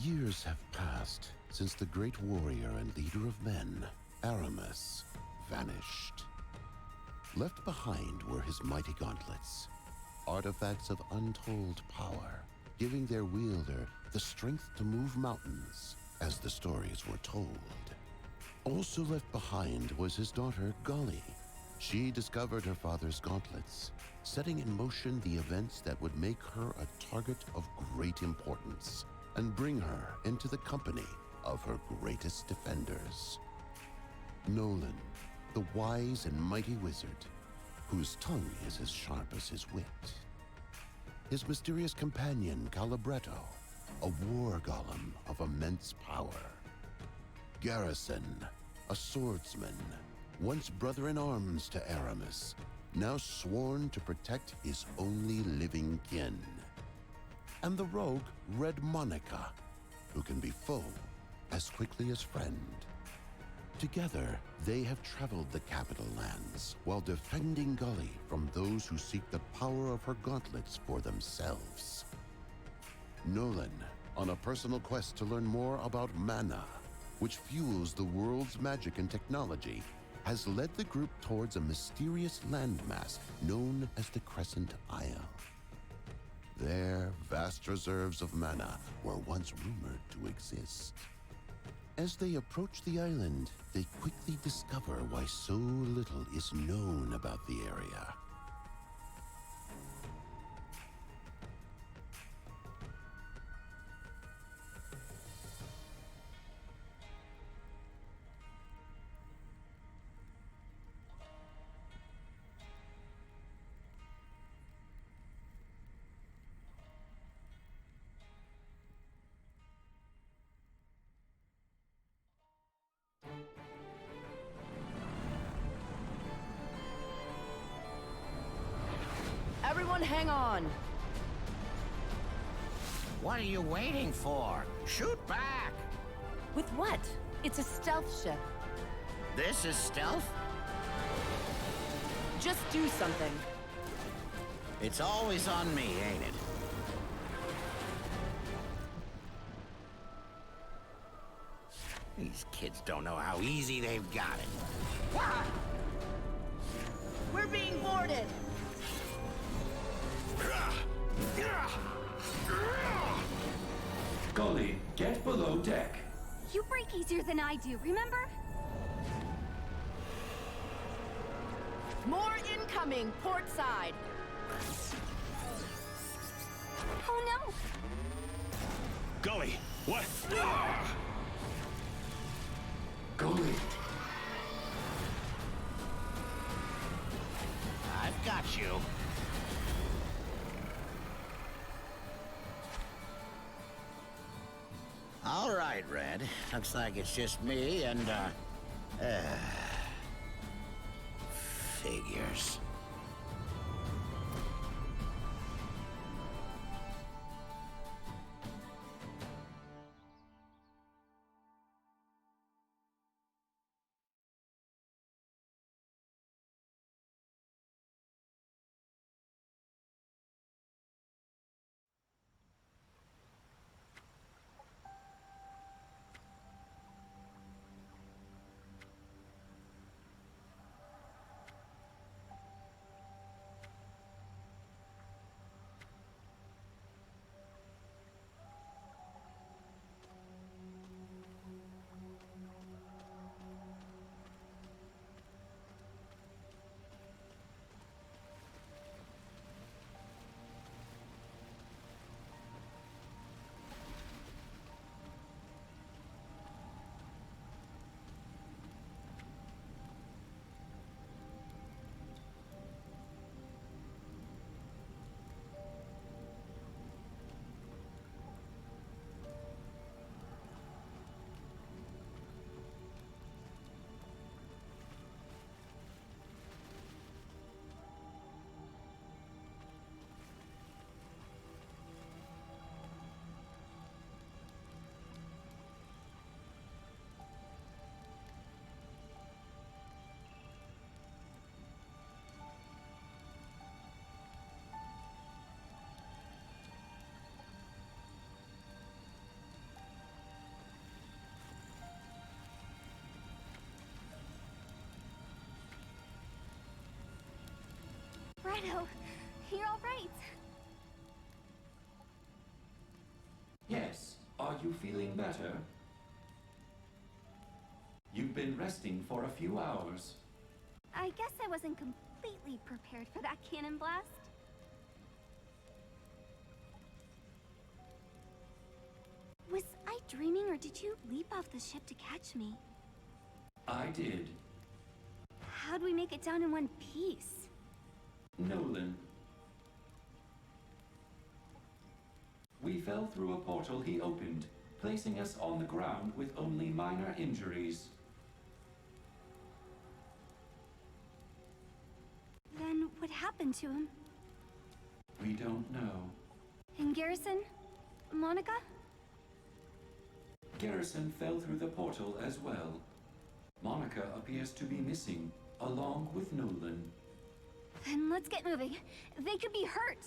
Years have passed since the great warrior and leader of men, Aramis, vanished. Left behind were his mighty gauntlets, artifacts of untold power, giving their wielder the strength to move mountains, as the stories were told. Also left behind was his daughter, Golly. She discovered her father's gauntlets, setting in motion the events that would make her a target of great importance and bring her into the company of her greatest defenders. Nolan, the wise and mighty wizard, whose tongue is as sharp as his wit. His mysterious companion, Calibretto, a war golem of immense power. Garrison, a swordsman, once brother-in-arms to Aramis, now sworn to protect his only living kin. And the rogue, Red Monica, who can be foe as quickly as friend. Together, they have traveled the capital lands while defending Gully from those who seek the power of her gauntlets for themselves. Nolan, on a personal quest to learn more about mana, which fuels the world's magic and technology, has led the group towards a mysterious landmass known as the Crescent Isle. There, vast reserves of mana were once rumored to exist. As they approach the island, they quickly discover why so little is known about the area. Everyone hang on! What are you waiting for? Shoot back! With what? It's a stealth ship. This is stealth? Just do something. It's always on me, ain't it? These kids don't know how easy they've got it. We're being boarded! Golly, get below deck. You break easier than I do, remember? More incoming, port side! Oh no! Gully, what? Golly. I've got you. All right, Red. Looks like it's just me and, figures. Shadow, you're all right. Yes. Are you feeling better? You've been resting for a few hours. I guess I wasn't completely prepared for that cannon blast. Was I dreaming, or did you leap off the ship to catch me? I did. How'd we make it down in one piece? Nolan. We fell through a portal he opened, placing us on the ground with only minor injuries. Then what happened to him? We don't know. And Garrison? Monica? Garrison fell through the portal as well. Monica appears to be missing, along with Nolan. Then let's get moving. They could be hurt.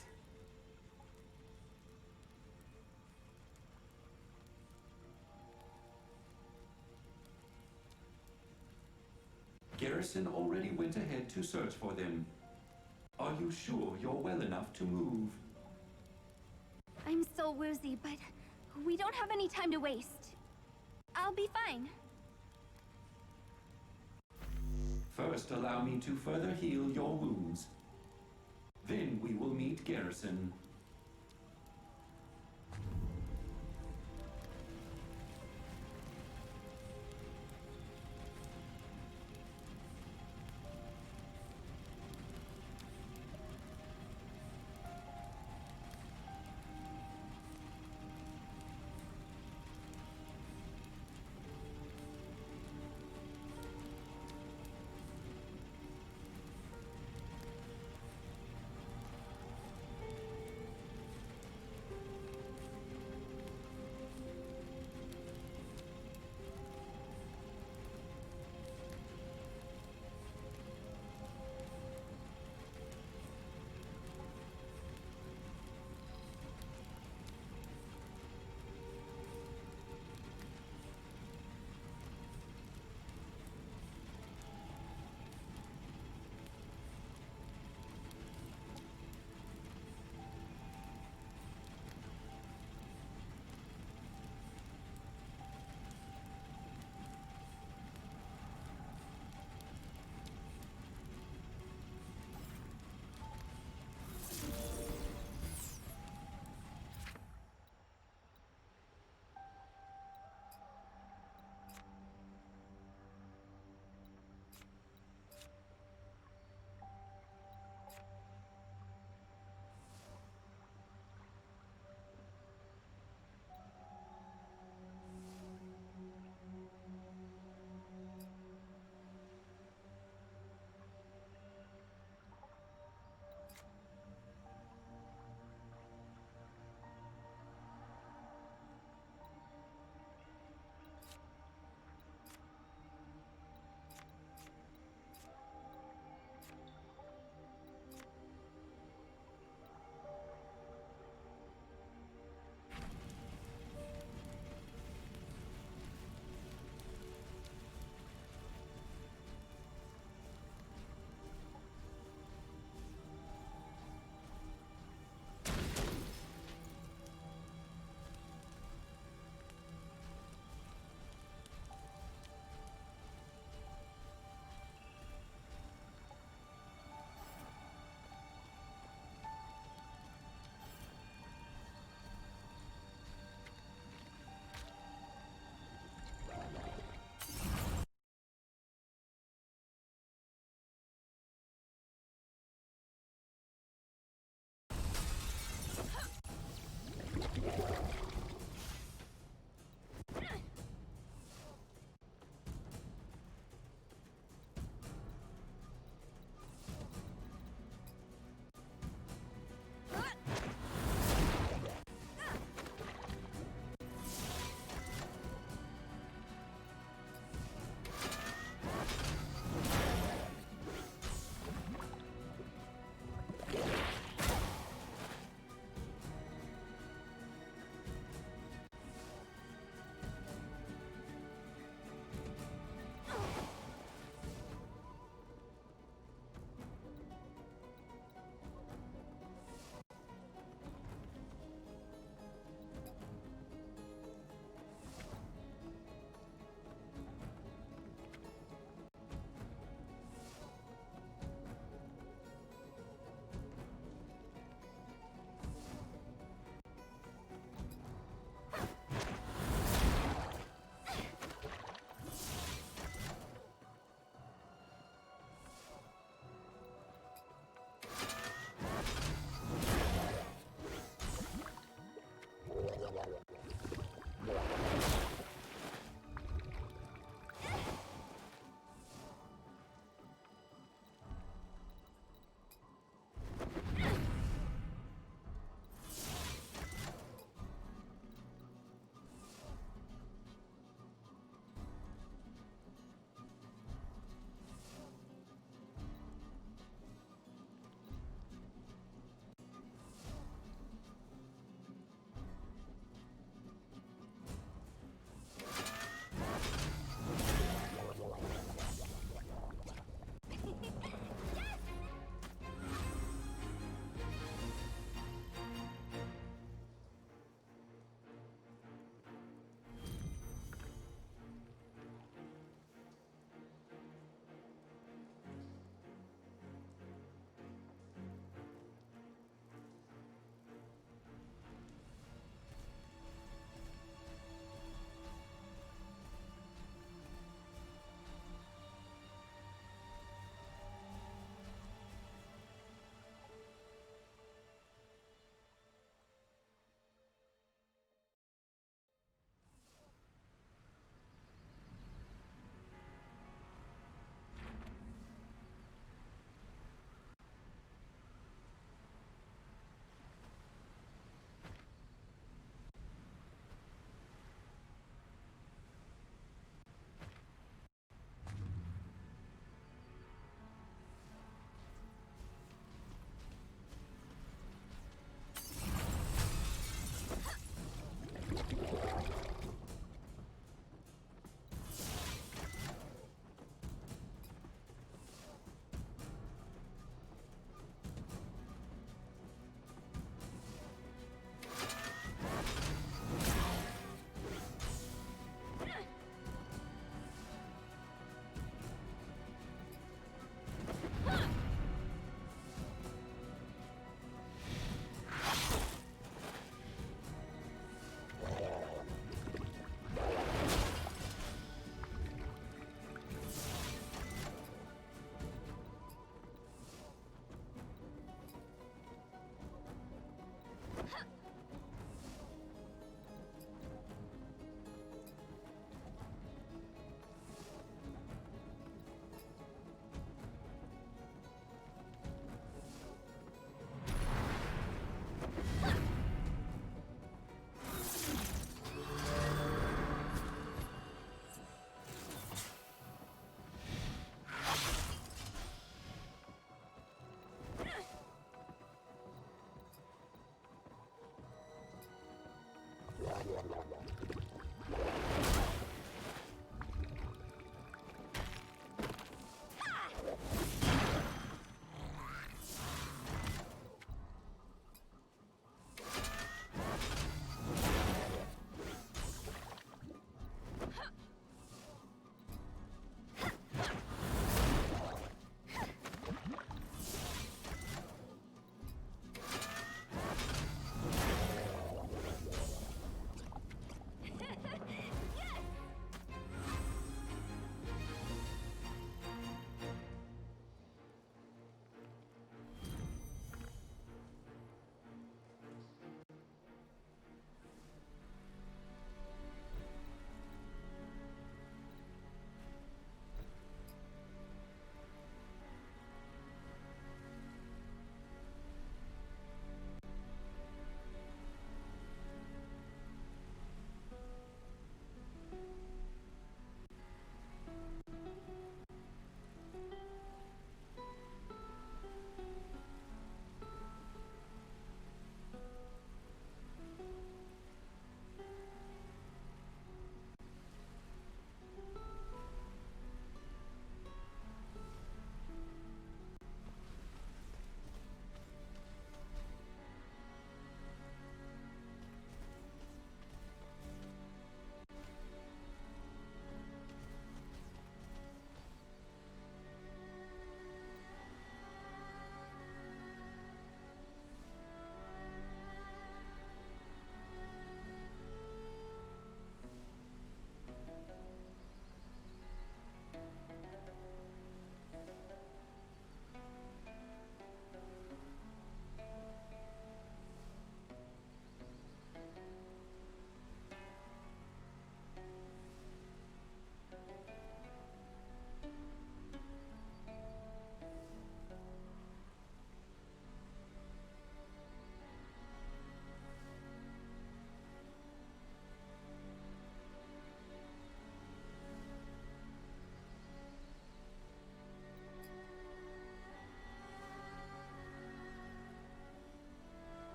Garrison already went ahead to search for them. Are you sure you're well enough to move? I'm so woozy, but we don't have any time to waste. I'll be fine. First, allow me to further heal your wounds. Then we will meet Garrison.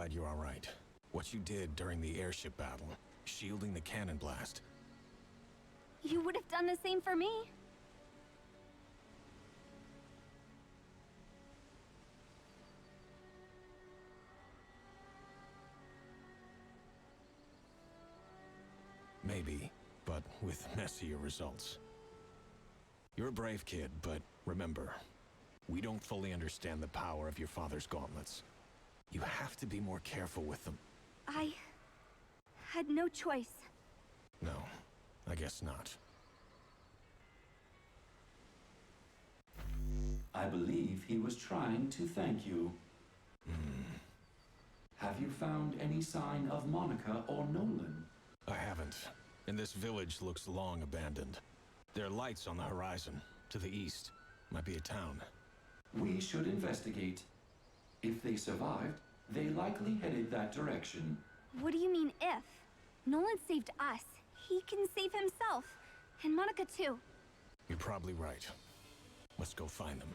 glad you're all right. What you did during the airship battle, shielding the cannon blast. You would have done the same for me. Maybe, but with messier results. You're a brave kid, but remember, we don't fully understand the power of your father's gauntlets. You have to be more careful with them. I had no choice. No, I guess not. I believe he was trying to thank you. Have you found any sign of Monica or Nolan? I haven't. And this village looks long abandoned. There are lights on the horizon. To the east. Might be a town. We should investigate. If they survived, they likely headed that direction. What do you mean, if? Nolan saved us. He can save himself. And Monica, too. You're probably right. Let's go find them.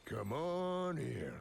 Come on in.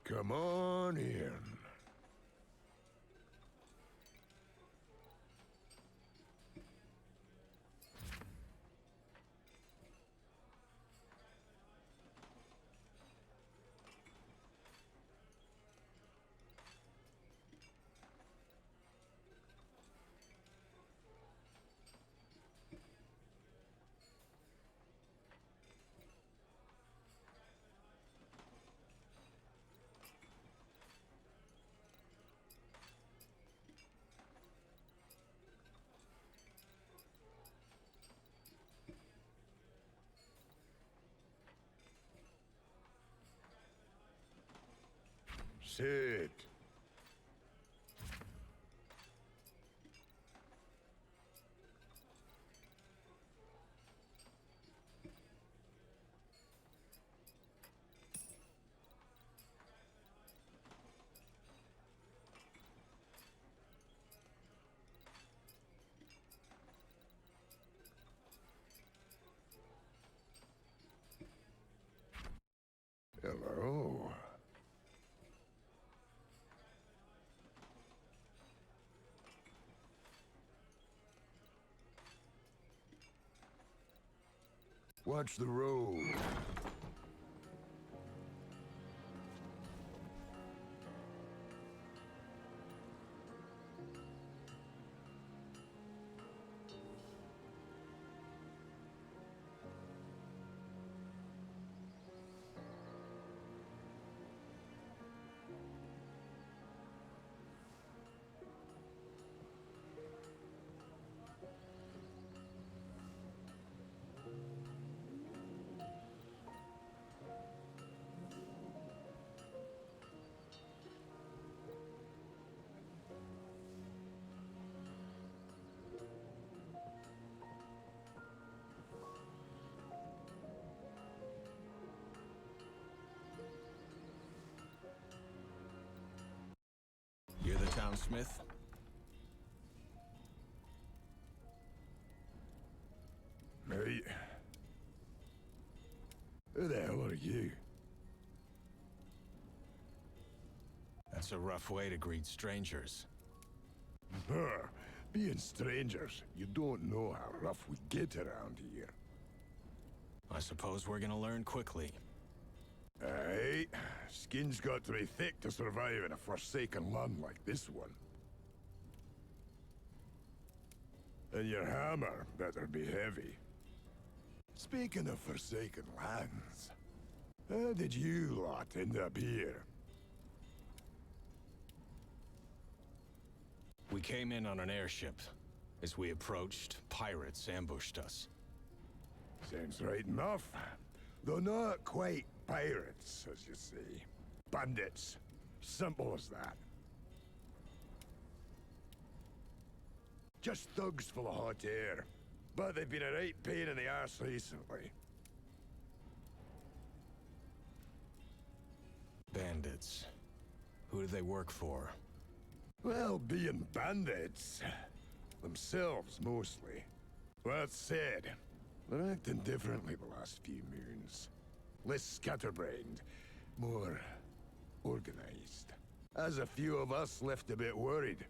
Come on in. Sit. Hello. Watch the road. You're the townsmith? Mate. Who the hell are you? That's a rough way to greet strangers. Brr, being strangers, you don't know how rough we get around here. I suppose we're gonna learn quickly. Aye, skin's got to be thick to survive in a forsaken land like this one. And your hammer better be heavy. Speaking of forsaken lands, how did you lot end up here? We came in on an airship. As we approached, pirates ambushed us. Sounds right enough. Though not quite pirates, as you see. Bandits. Simple as that. Just thugs full of hot air. But they've been a right pain in the arse recently. Bandits. Who do they work for? Well, being bandits. Themselves, mostly. That said, they're acting differently the last few moons. Less scatterbrained. More organized. As a few of us left a bit worried.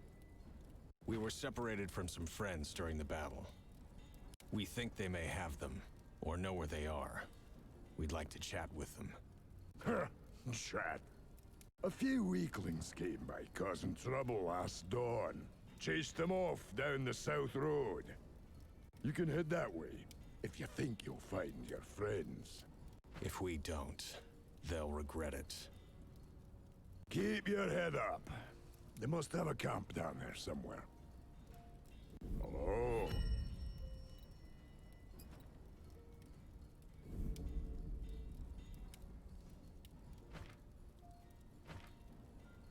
We were separated from some friends during the battle. We think they may have them, or know where they are. We'd like to chat with them. Huh, chat. A few weaklings came by causing trouble last dawn. Chased them off down the south road. You can head that way, if you think you'll find your friends. If we don't, they'll regret it. Keep your head up. They must have a camp down there somewhere. Hello?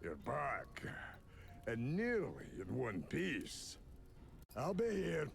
You're back. And nearly in one piece. I'll be here.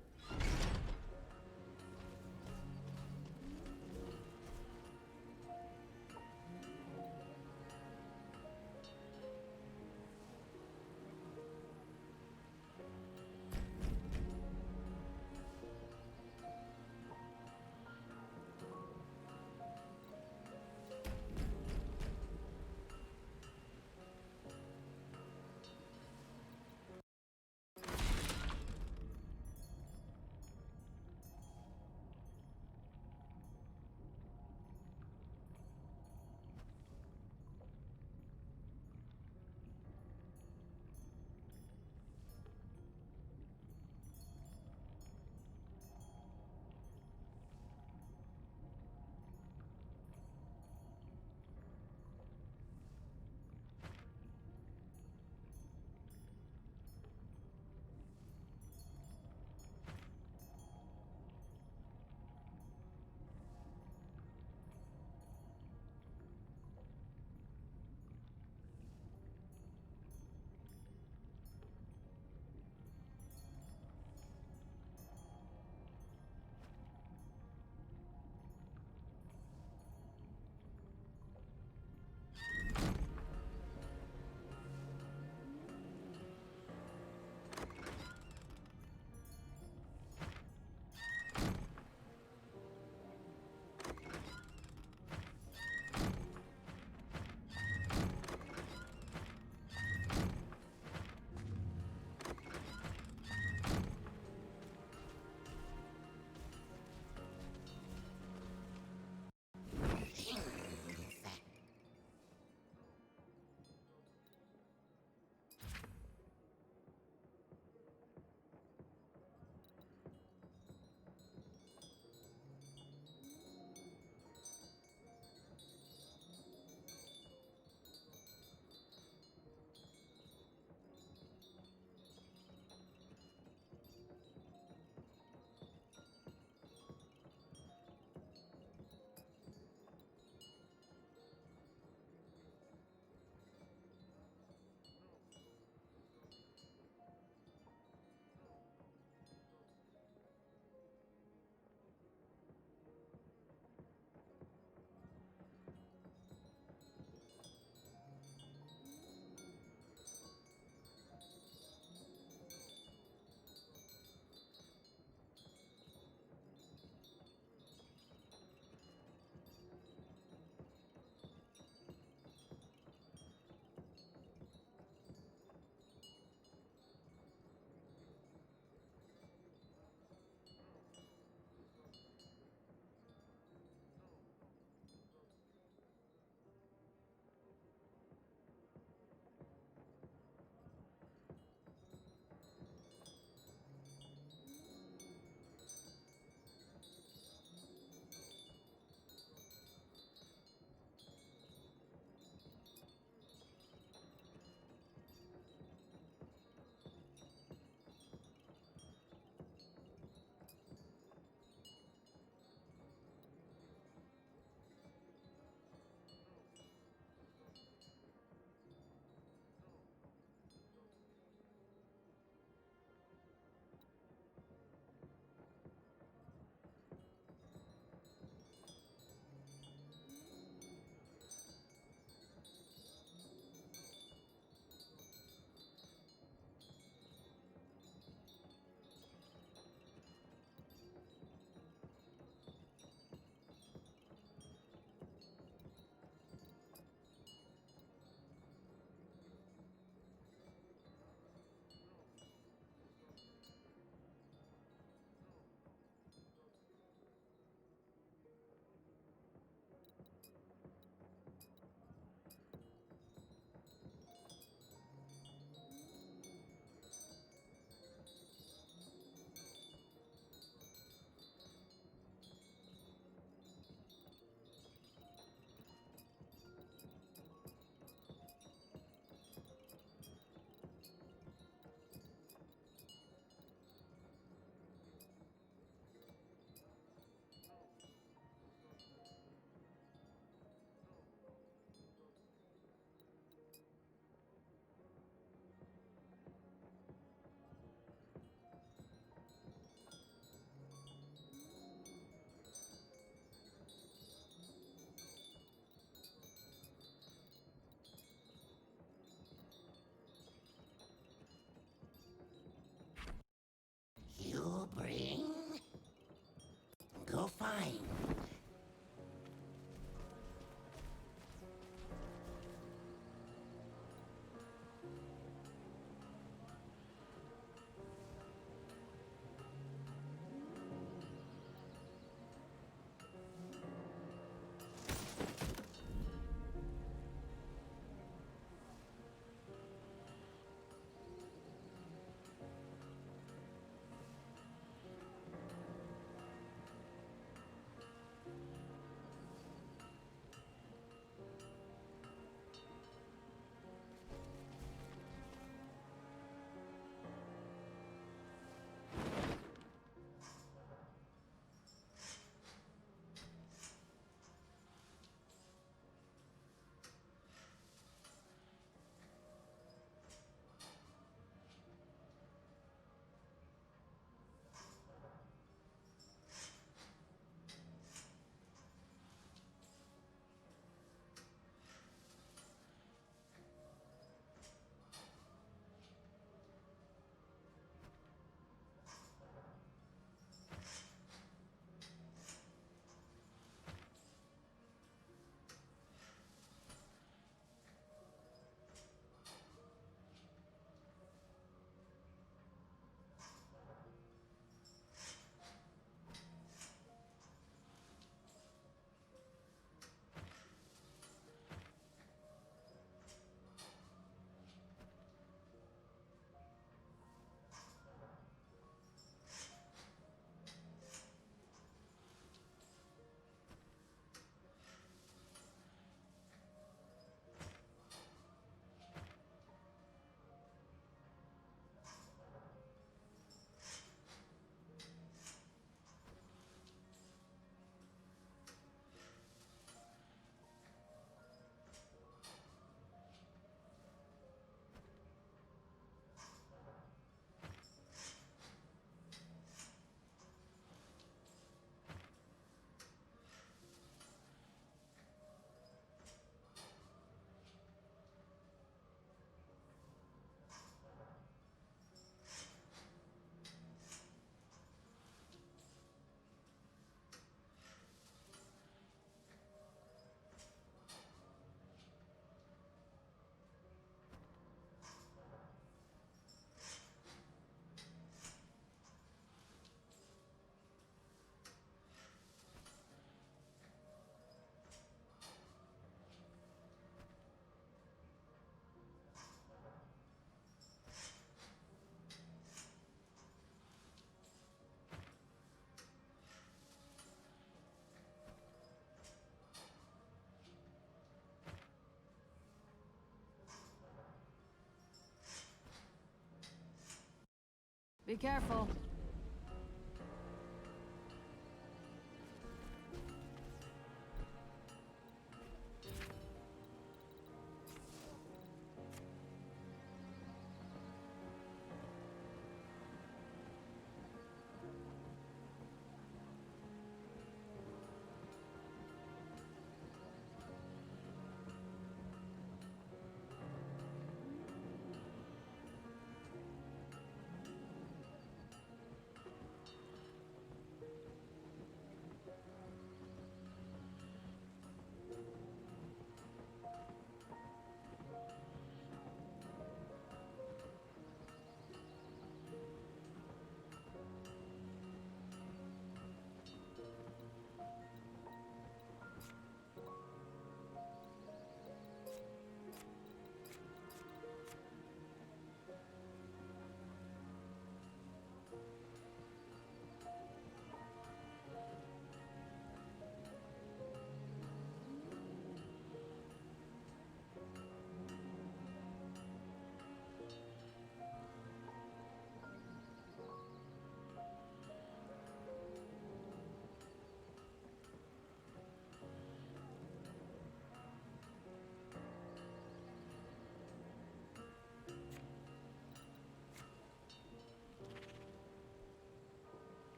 Be careful.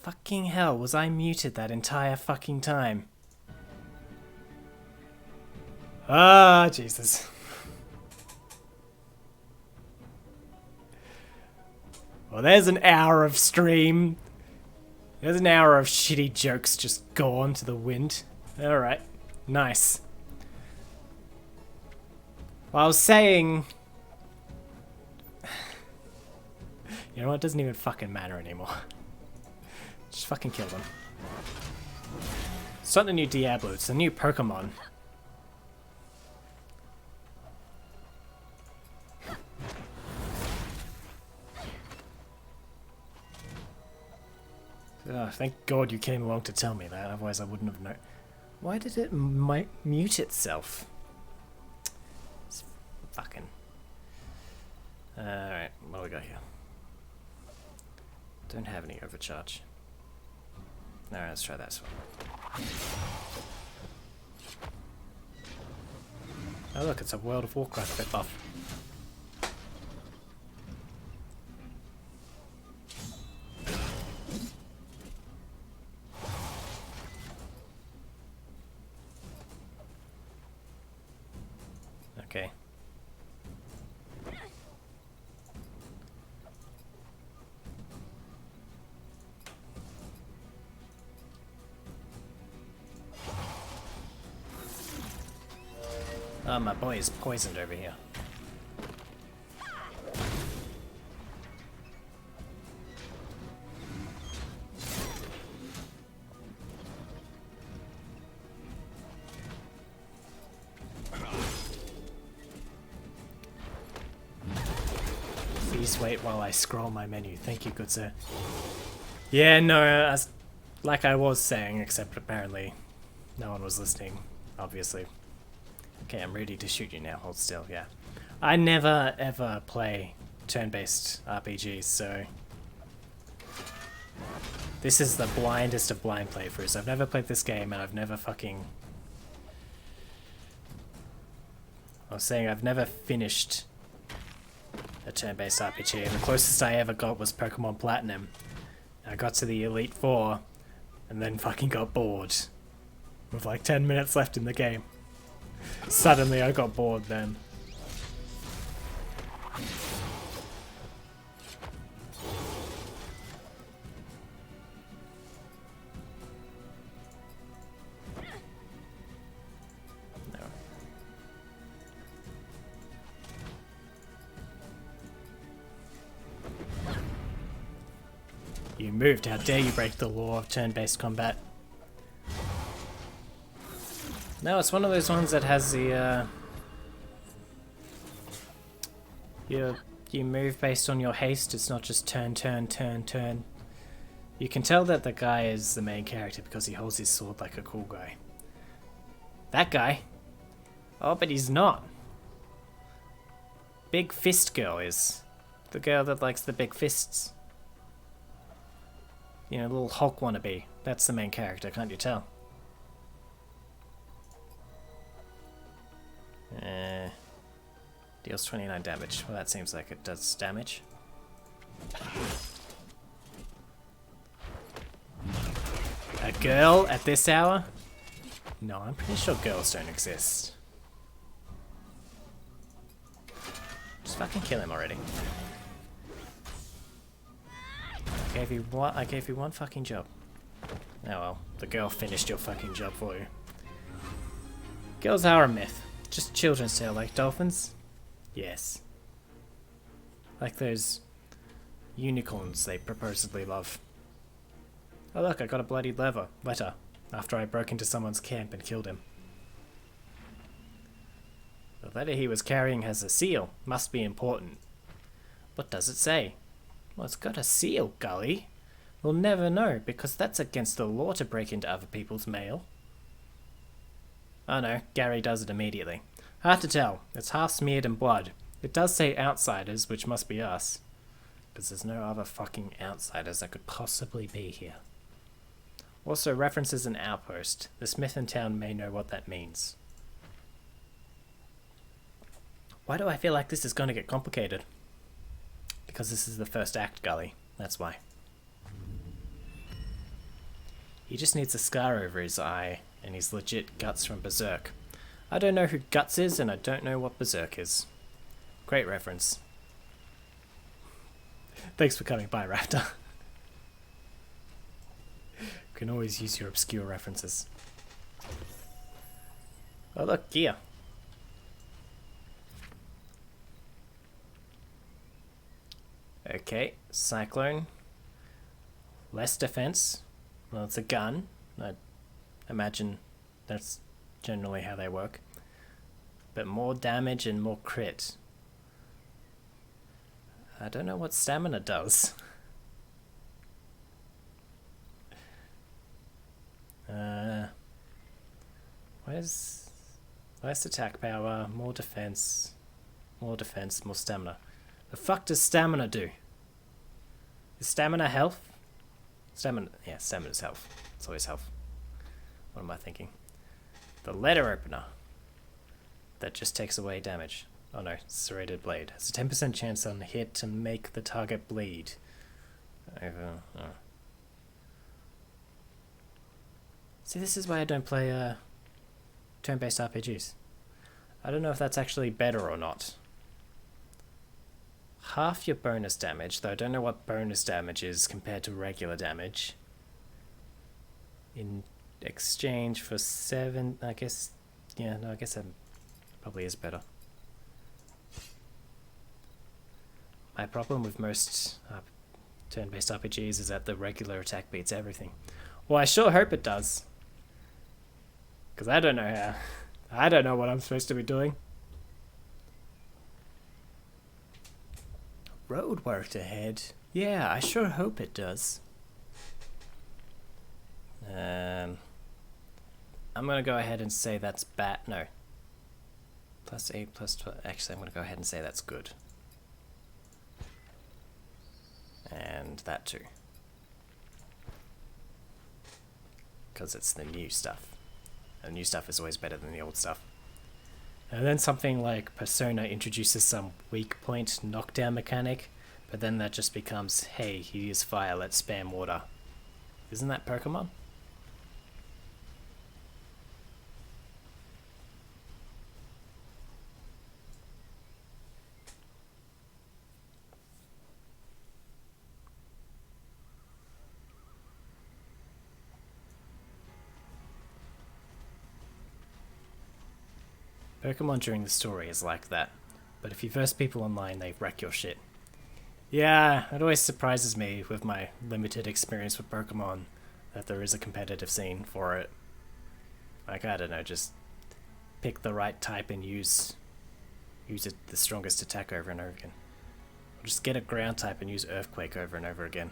Fucking hell, was I muted that entire fucking time? Ah, Jesus. Well, there's an hour of stream. There's an hour of shitty jokes just gone to the wind. Alright, nice. Well, I was saying... You know what, it doesn't even fucking matter anymore. Just fucking kill them. It's not the new Diablo, it's the new Pokemon. Oh, thank God you came along to tell me that, otherwise I wouldn't have known. Why did it mute itself? It's fucking... Alright, what do we got here? Don't have any overcharge. Alright, let's try that one. Oh look, it's a World of Warcraft bit buff. Okay. Oh, my boy is poisoned over here. Please wait while I scroll my menu. Thank you, good sir. Yeah, no, as like I was saying, except apparently no one was listening, obviously. Okay, I'm ready to shoot you now. Hold still, yeah. I never ever play turn-based RPGs, so this is the blindest of blind playthroughs. I've never played this game, and I've never fucking... I was saying I've never finished a turn-based RPG, and the closest I ever got was Pokemon Platinum. I got to the Elite Four, and then fucking got bored. With like 10 minutes left in the game. Suddenly I got bored then. No. You moved. How dare you break the law of turn-based combat? No, it's one of those ones that has the, you move based on your haste, it's not just turn, turn, turn, turn. You can tell that the guy is the main character because he holds his sword like a cool guy. That guy? Oh, but he's not. Big Fist Girl is. The girl that likes the big fists. You know, little Hulk wannabe. That's the main character, can't you tell? Deals 29 damage. Well, that seems like it does damage. A girl at this hour? No, I'm pretty sure girls don't exist. Just fucking kill him already. I gave you one fucking job. Oh well, the girl finished your fucking job for you. Girls are a myth. Just children's tale, like dolphins? Yes. Like those unicorns they purposely love. Oh look, I got a bloody letter after I broke into someone's camp and killed him. The letter he was carrying has a seal. Must be important. What does it say? Well, it's got a seal, Gully. We'll never know, because that's against the law to break into other people's mail. Oh no, Gary does it immediately. Hard to tell. It's half smeared in blood. It does say outsiders, which must be us. Because there's no other fucking outsiders that could possibly be here. Also references an outpost. The Smith in town may know what that means. Why do I feel like this is going to get complicated? Because this is the first act, Gully. That's why. He just needs a scar over his eye, and he's legit Guts from Berserk. I don't know who Guts is, and I don't know what Berserk is. Great reference. Thanks for coming by, Raptor. Can always use your obscure references. Oh look, gear. Okay, Cyclone. Less defense. Well, it's a gun. I imagine that's generally how they work. But more damage and more crit. I don't know what stamina does. Where's less attack power, more defense, more stamina. The fuck does stamina do? Is stamina health? Stamina, yeah, stamina's health. It's always health. What am I thinking? The letter opener. That just takes away damage. Oh no, serrated blade. Has a 10% chance on hit to make the target bleed. Over. Oh. See, this is why I don't play turn-based RPGs. I don't know if that's actually better or not. Half your bonus damage, though I don't know what bonus damage is compared to regular damage. In exchange for 7, I guess, yeah, no, I guess that probably is better. My problem with most turn-based RPGs is that the regular attack beats everything. Well, I sure hope it does. Because I don't know how. I don't know what I'm supposed to be doing. Road worked ahead. Yeah, I sure hope it does. I'm gonna go ahead and say that's bad. No. Plus 8, plus 12. Actually, I'm gonna go ahead and say that's good. And that too. Because it's the new stuff. The new stuff is always better than the old stuff. And then something like Persona introduces some weak point knockdown mechanic, but then that just becomes, hey, he is fire, let's spam water. Isn't that Pokemon? Pokemon during the story is like that, but if you verse people online, they wreck your shit. Yeah, it always surprises me with my limited experience with Pokemon that there is a competitive scene for it. Like, I don't know, just pick the right type and use it the strongest attack over and over again. Or just get a ground type and use Earthquake over and over again.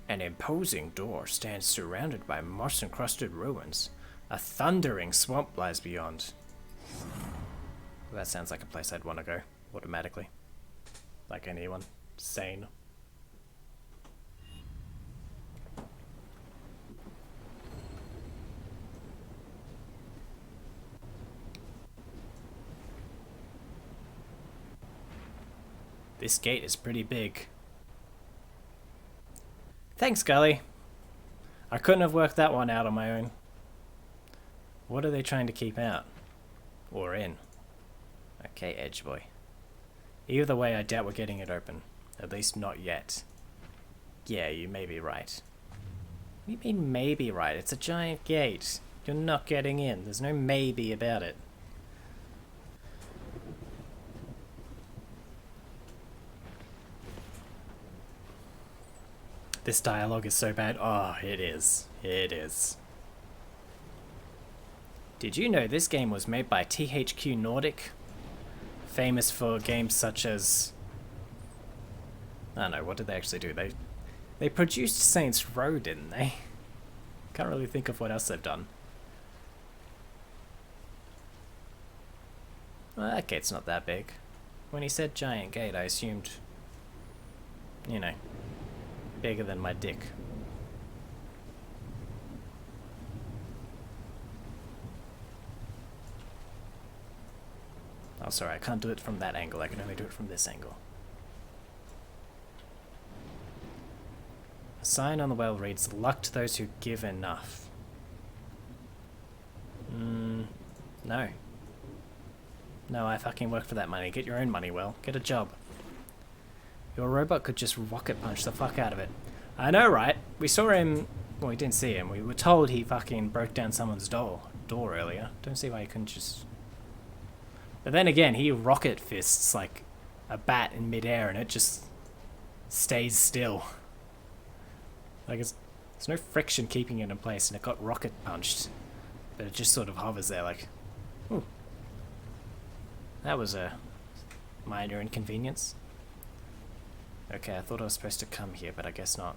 An imposing door stands surrounded by moss-encrusted ruins. A thundering swamp lies beyond. That sounds like a place I'd want to go, automatically. Like anyone sane. This gate is pretty big. Thanks, Gully. I couldn't have worked that one out on my own. What are they trying to keep out? Or in? Okay, Edge Boy. Either way, I doubt we're getting it open. At least not yet. Yeah, you may be right. What do you mean maybe right? It's a giant gate. You're not getting in. There's no maybe about it. This dialogue is so bad. Oh, it is. It is. Did you know this game was made by THQ Nordic? Famous for games such as... I don't know, what did they actually do? They produced Saints Row, didn't they? Can't really think of what else they've done. Well, that gate's not that big. When he said giant gate, I assumed... you know, bigger than my dick. Oh, sorry, I can't do it from that angle. I can only do it from this angle. A sign on the well reads, "Luck to those who give enough." No. No, I fucking work for that money. Get your own money, Will. Get a job. Your robot could just rocket punch the fuck out of it. I know, right? We saw him... Well, we didn't see him. We were told he fucking broke down someone's door earlier. Don't see why he couldn't just... But then again, he rocket fists like a bat in midair and it just stays still. Like, there's no friction keeping it in place and it got rocket punched. But it just sort of hovers there like, ooh. That was a minor inconvenience. Okay, I thought I was supposed to come here, but I guess not.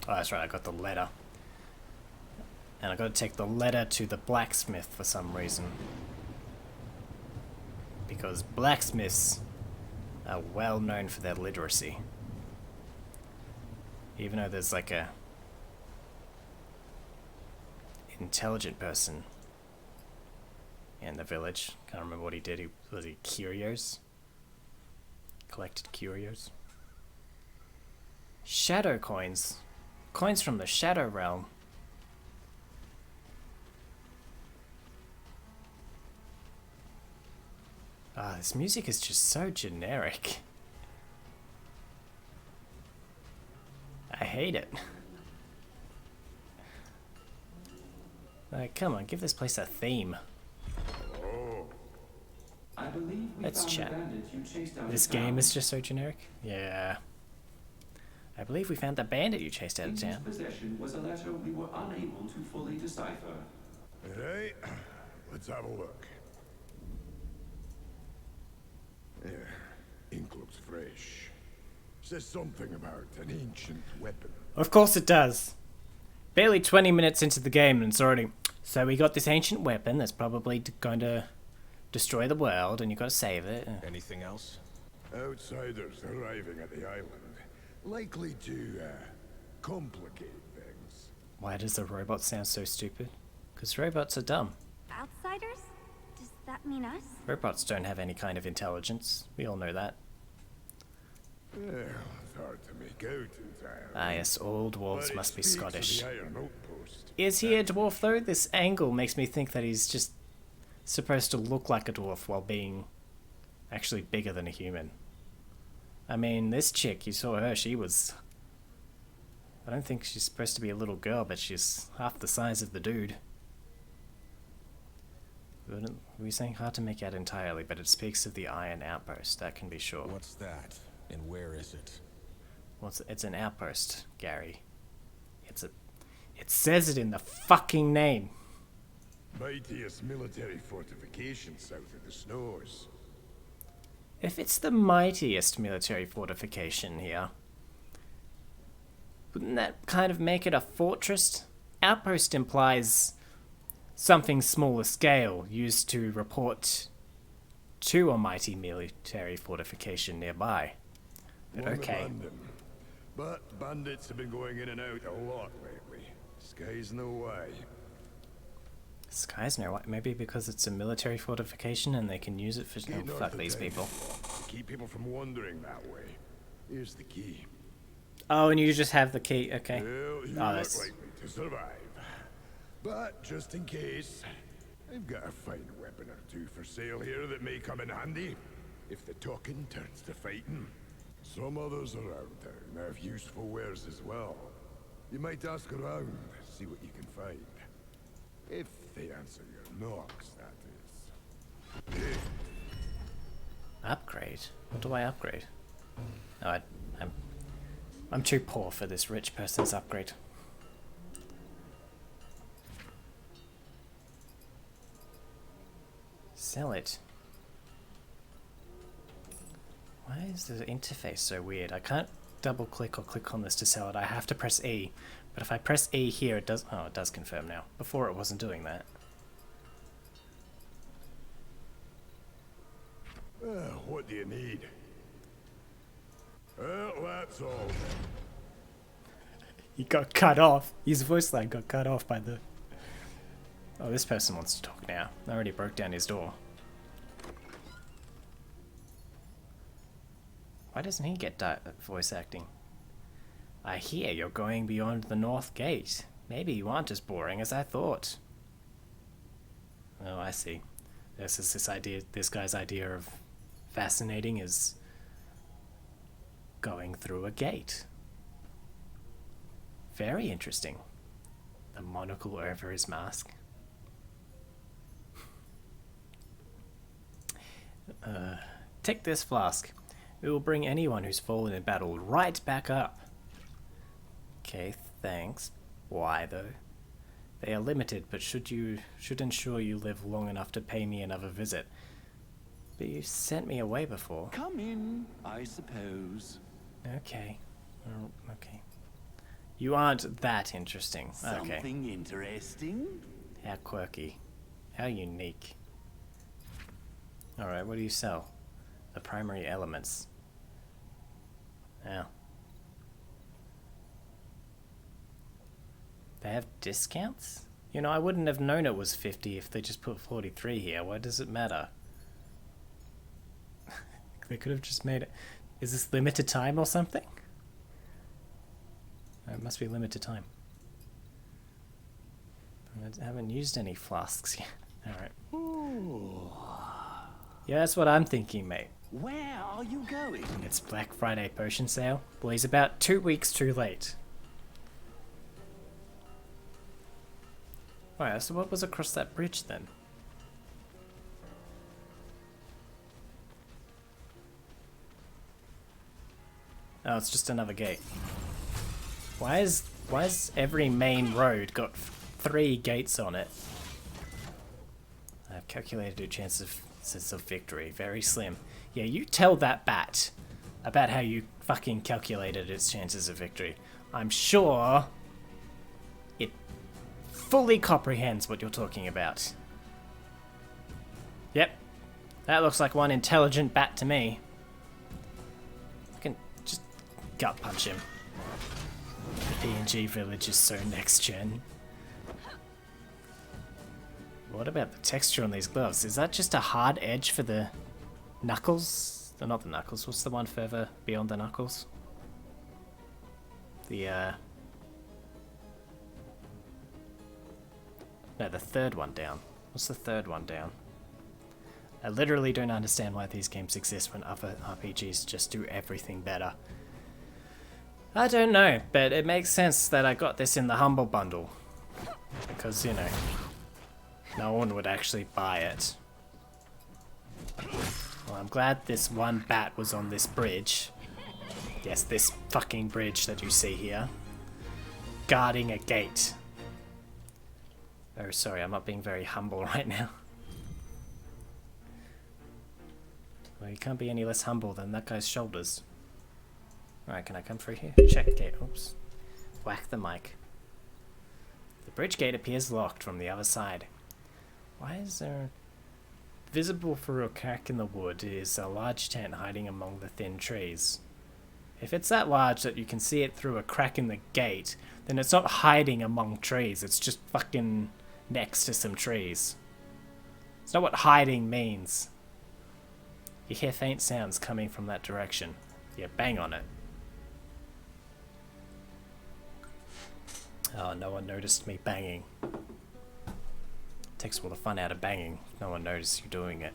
Oh, that's right, I got the letter. And I gotta take the letter to the blacksmith for some reason. Because blacksmiths are well known for their literacy. Even though there's like a intelligent person in the village. Can't remember what he did. Was he curios? Collected curios. Shadow coins. Coins from the Shadow Realm. Ah, this music is just so generic. I hate it. Like, come on, give this place a theme. I believe we Let's found chat. the bandit you chased out This of town. game is just so generic. Yeah. I believe we found the bandit you chased out In of whose town. possession was a letter we were unable to fully decipher. Alright, let's have a look. Yeah, ink looks fresh. Says something about an ancient weapon. Of course it does. Barely 20 minutes into the game and it's already... So we got this ancient weapon that's probably going to destroy the world and you gotta save it. Anything else? Outsiders arriving at the island. Likely to, complicate things. Why does the robot sound so stupid? Because robots are dumb. Outsiders? Does that mean us? Robots don't have any kind of intelligence. We all know that. Well, it's hard to make out entirely. Ah yes, all dwarves But it must be speaks of Scottish. the Iron Outpost. Is he a dwarf though? This angle makes me think that he's just supposed to look like a dwarf while being actually bigger than a human. I mean, this chick, you saw her, she was... I don't think she's supposed to be a little girl, but she's half the size of the dude. We're saying hard to make out entirely, but it speaks of the Iron Outpost, that can be sure. What's that? And where is it? Well, it's an outpost, Gary. It says it in the fucking name. Mightiest military fortification south of the snows. If it's the mightiest military fortification here, wouldn't that kind of make it a fortress? Outpost implies something smaller scale, used to report to a mighty military fortification nearby. But One okay. abandoned. But bandits have been going in and out a lot lately. Sky's no way. Sky's no, maybe because it's a military fortification and they can use it for... Oh, fuck these people. To keep people from wandering that way. Here's the key. Oh, and you just have the key, okay. Well, you Oh, look that's... likely to survive. But just in case, I've got a fine weapon or two for sale here that may come in handy. If the talking turns to fighting. Some others around town have useful wares as well. You might ask around, see what you can find. If they answer your knocks, that is. Upgrade? What do I upgrade? No, I'm too poor for this rich person's upgrade. Sell it. Why is the interface so weird? I can't double click or click on this to sell it. I have to press E. But if I press E here, it does... Oh, it does confirm now. Before it wasn't doing that. What do you need? Well, that's all. He got cut off. His voice line got cut off by the... Oh, this person wants to talk now. I already broke down his door. Why doesn't he get voice acting? I hear you're going beyond the North Gate. Maybe you aren't as boring as I thought. Oh, I see. This guy's idea of fascinating is going through a gate. Very interesting. The monocle over his mask. Take this flask. It will bring anyone who's fallen in battle right back up. Okay, thanks. Why though? They are limited, but should ensure you live long enough to pay me another visit. But you sent me away before. Come in, I suppose. Okay. Okay. You aren't that interesting. Okay. Something interesting? How quirky. How unique. Alright, what do you sell? The primary elements. Yeah. They have discounts? You know, I wouldn't have known it was 50 if they just put 43 here. Why does it matter? They could have just made it... Is this limited time or something? It must be limited time. I haven't used any flasks yet. Alright. Yeah, that's what I'm thinking, mate. Where are you going? It's Black Friday potion sale. Well, he's about 2 weeks too late. Alright, so what was across that bridge then? Oh, it's just another gate. Why is every main road got 3 gates on it? I've calculated your chances of victory. Very slim. Yeah, you tell that bat about how you fucking calculated its chances of victory. I'm sure it fully comprehends what you're talking about. Yep. That looks like one intelligent bat to me. I can just gut punch him. The PNG village is so next gen. What about the texture on these gloves? Is that just a hard edge for the knuckles? Not the knuckles, what's the one further beyond the knuckles? The no, the third one down. What's the third one down? I literally don't understand why these games exist when other RPGs just do everything better. I don't know, but it makes sense that I got this in the Humble Bundle. Because, you know, no one would actually buy it. Well, I'm glad this one bat was on this bridge. Yes, this fucking bridge that you see here. Guarding a gate. Oh, sorry, I'm not being very humble right now. Well, you can't be any less humble than that guy's shoulders. Alright, can I come through here? Check gate. Oops. Whack the mic. The bridge gate appears locked from the other side. Why is there... Visible through a crack in the wood is a large tent hiding among the thin trees. If it's that large that you can see it through a crack in the gate, then it's not hiding among trees, it's just fucking next to some trees. It's not what hiding means. You hear faint sounds coming from that direction. Yeah, bang on it. Oh, no one noticed me banging. Takes all the fun out of banging. No one notices you doing it.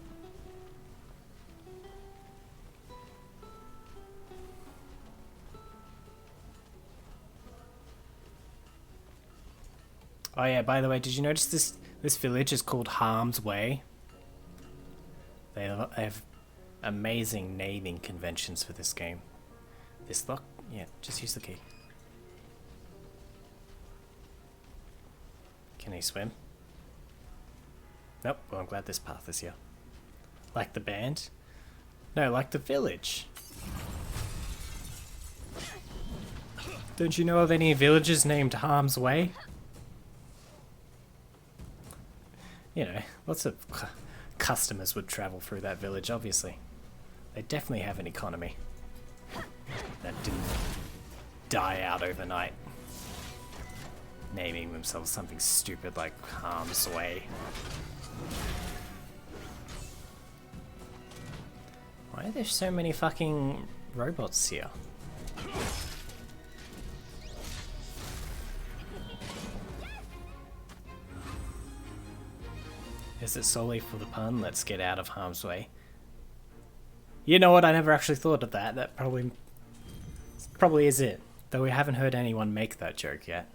Oh yeah, by the way, did you notice this village is called Harm's Way? They have amazing naming conventions for this game. This lock? Yeah, just use the key. Can he swim? Nope, well I'm glad this path is here. Like the band? No, like the village. Don't you know of any villages named Harm's Way? You know, lots of customers would travel through that village, obviously. They definitely have an economy that didn't die out overnight. Naming themselves something stupid like Harm's Way. Why are there so many fucking robots here. Is it solely for the pun? Let's get out of harm's way. You know what? I never actually thought of that. That probably is it. Though we haven't heard anyone make that joke yet.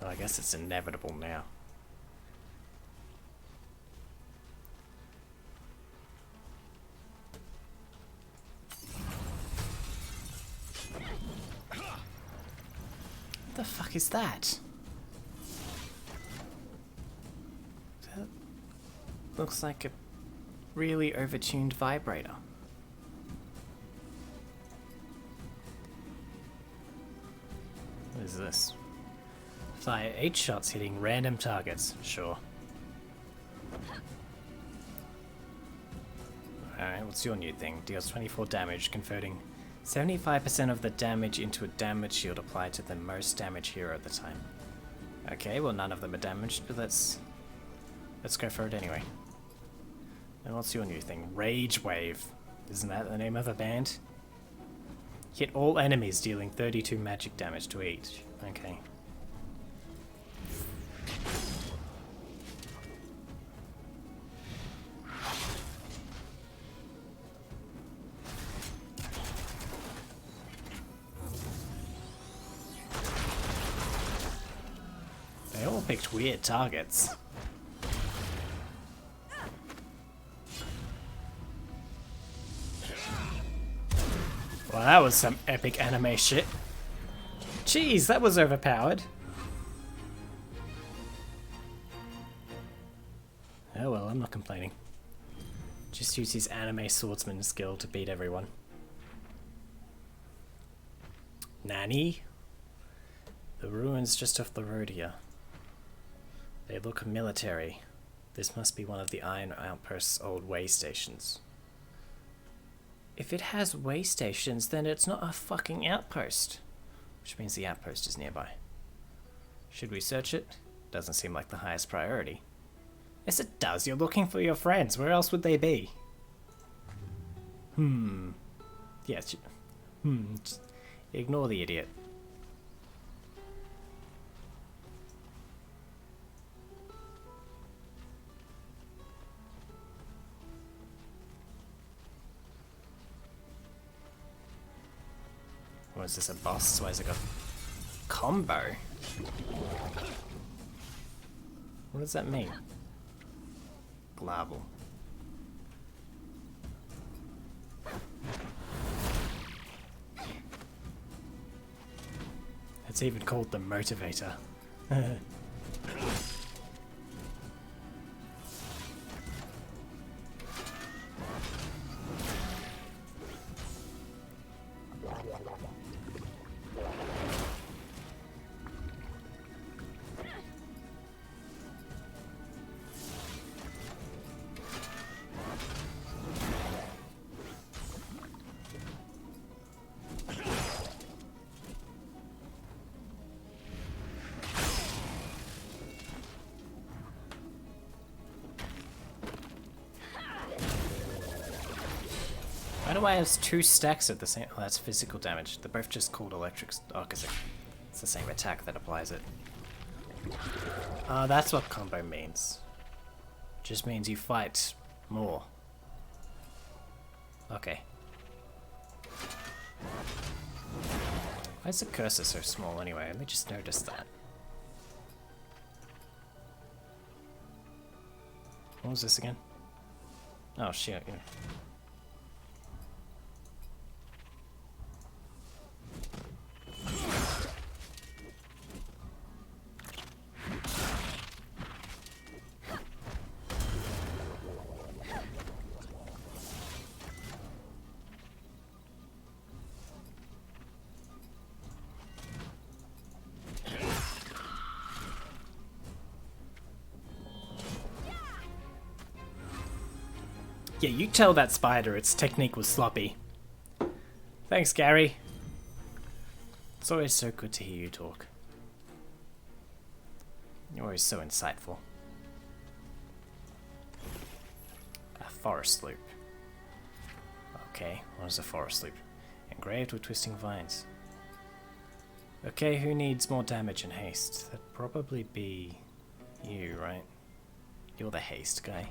But I guess it's inevitable now. What the fuck is that? That looks like a really overtuned vibrator. What is this? Fire 8 shots hitting random targets. Sure. Alright, what's your new thing? Deals 24 damage, converting 75% of the damage into a damage shield applied to the most damage hero at the time. Okay, well none of them are damaged, but let's go for it anyway. And what's your new thing? Rage Wave. Isn't that the name of a band? Hit all enemies, dealing 32 magic damage to each. Okay. They all picked weird targets. Well, that was some epic anime shit. Jeez, that was overpowered. Oh well, I'm not complaining. Just use his anime swordsman skill to beat everyone. Nani? The ruins just off the road here. They look military. This must be one of the Iron Outpost's old way stations. If it has way stations, then it's not a fucking outpost. Which means the outpost is nearby. Should we search it? Doesn't seem like the highest priority. Yes, it does. You're looking for your friends. Where else would they be? Yes. Just ignore the idiot. What is this, a boss? Why is it got combo? What does that mean? Glavel. It's even called the motivator. Why do I have two stacks of the same? Oh, that's physical damage. They're both just called electric. Oh, because it's the same attack that applies it. That's what combo means. Just means you fight more. Okay. Why is the cursor so small anyway? Let me just notice that. What was this again? Oh shit, yeah. Yeah, you tell that spider its technique was sloppy. Thanks, Gary. It's always so good to hear you talk. You're always so insightful. A forest loop. Okay, what is a forest loop? Engraved with twisting vines. Okay, who needs more damage and haste? That'd probably be you, right? You're the haste guy.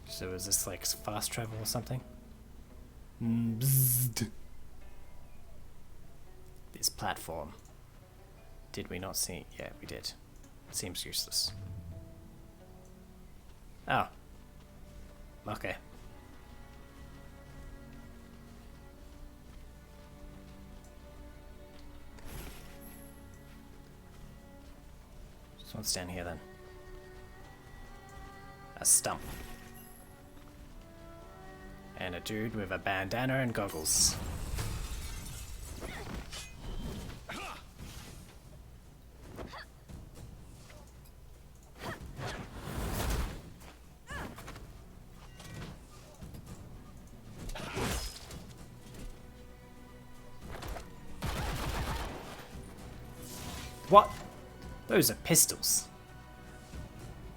So is this like fast travel or something? Bzzzt. This platform. Did we not see? Yeah, we did. Seems useless. Oh. Okay. So what's down here then? A stump. And a dude with a bandana and goggles. What? Those are pistols.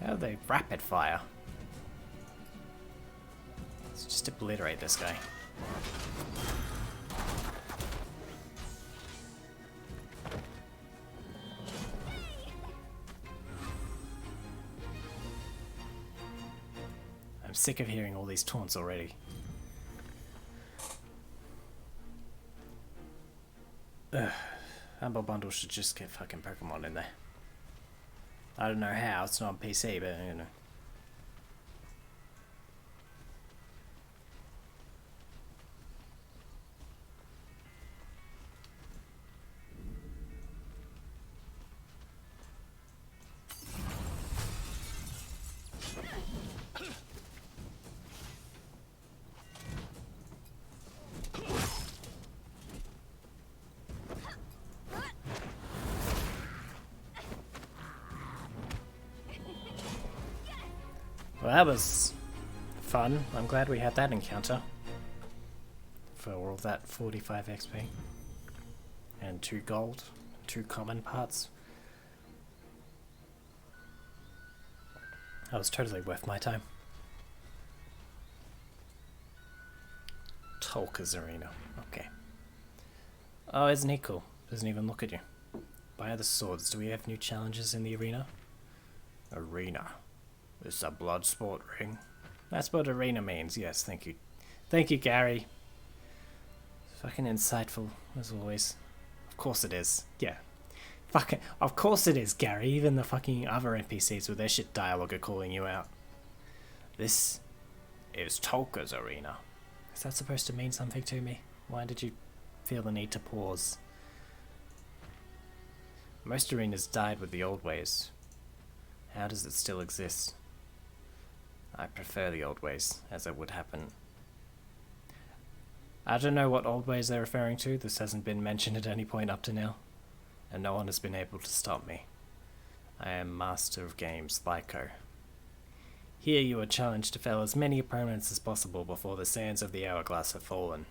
How are they rapid fire? Let's just obliterate this guy. I'm sick of hearing all these taunts already. Ugh. Humble Bundle should just get fucking Pokemon in there. I don't know how, it's not on PC, but you know. Well, that was fun. I'm glad we had that encounter. For all that 45 XP. And 2 gold. 2 common parts. That was totally worth my time. Tolka's Arena. Okay. Oh, isn't he cool? Doesn't even look at you. Buy the swords. Do we have new challenges in the arena? Arena. It's a blood sport ring. That's what arena means. Yes, thank you. Thank you, Gary. Fucking insightful, as always. Of course it is. Yeah. Fucking, of course it is, Gary. Even the fucking other NPCs with their shit dialogue are calling you out. This is Tolka's Arena. Is that supposed to mean something to me? Why did you feel the need to pause? Most arenas died with the old ways. How does it still exist? I prefer the old ways, as it would happen. I don't know what old ways they're referring to. This hasn't been mentioned at any point up to now. And no one has been able to stop me. I am Master of Games, Lyko. Here you are challenged to fell as many opponents as possible before the sands of the hourglass have fallen.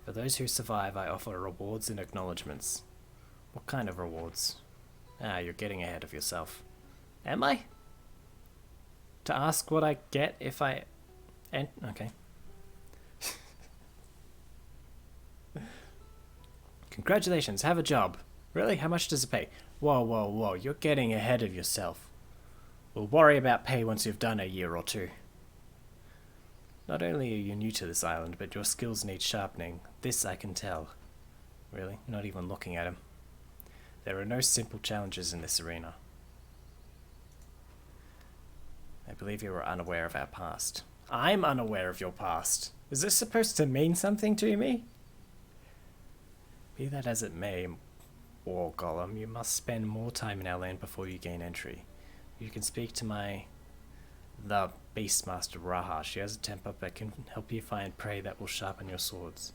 For those who survive, I offer rewards and acknowledgements. What kind of rewards? Ah, you're getting ahead of yourself. Am I? To ask what I get if I... Okay. Congratulations, have a job. Really? How much does it pay? Whoa, whoa, whoa, you're getting ahead of yourself. We'll worry about pay once you've done a year or two. Not only are you new to this island, but your skills need sharpening. This I can tell. Really? Not even looking at him. There are no simple challenges in this arena. I believe you are unaware of our past. I'm unaware of your past. Is this supposed to mean something to me? Be that as it may, War Golem, you must spend more time in our land before you gain entry. You can speak to the Beastmaster Raha. She has a temper that can help you find prey that will sharpen your swords.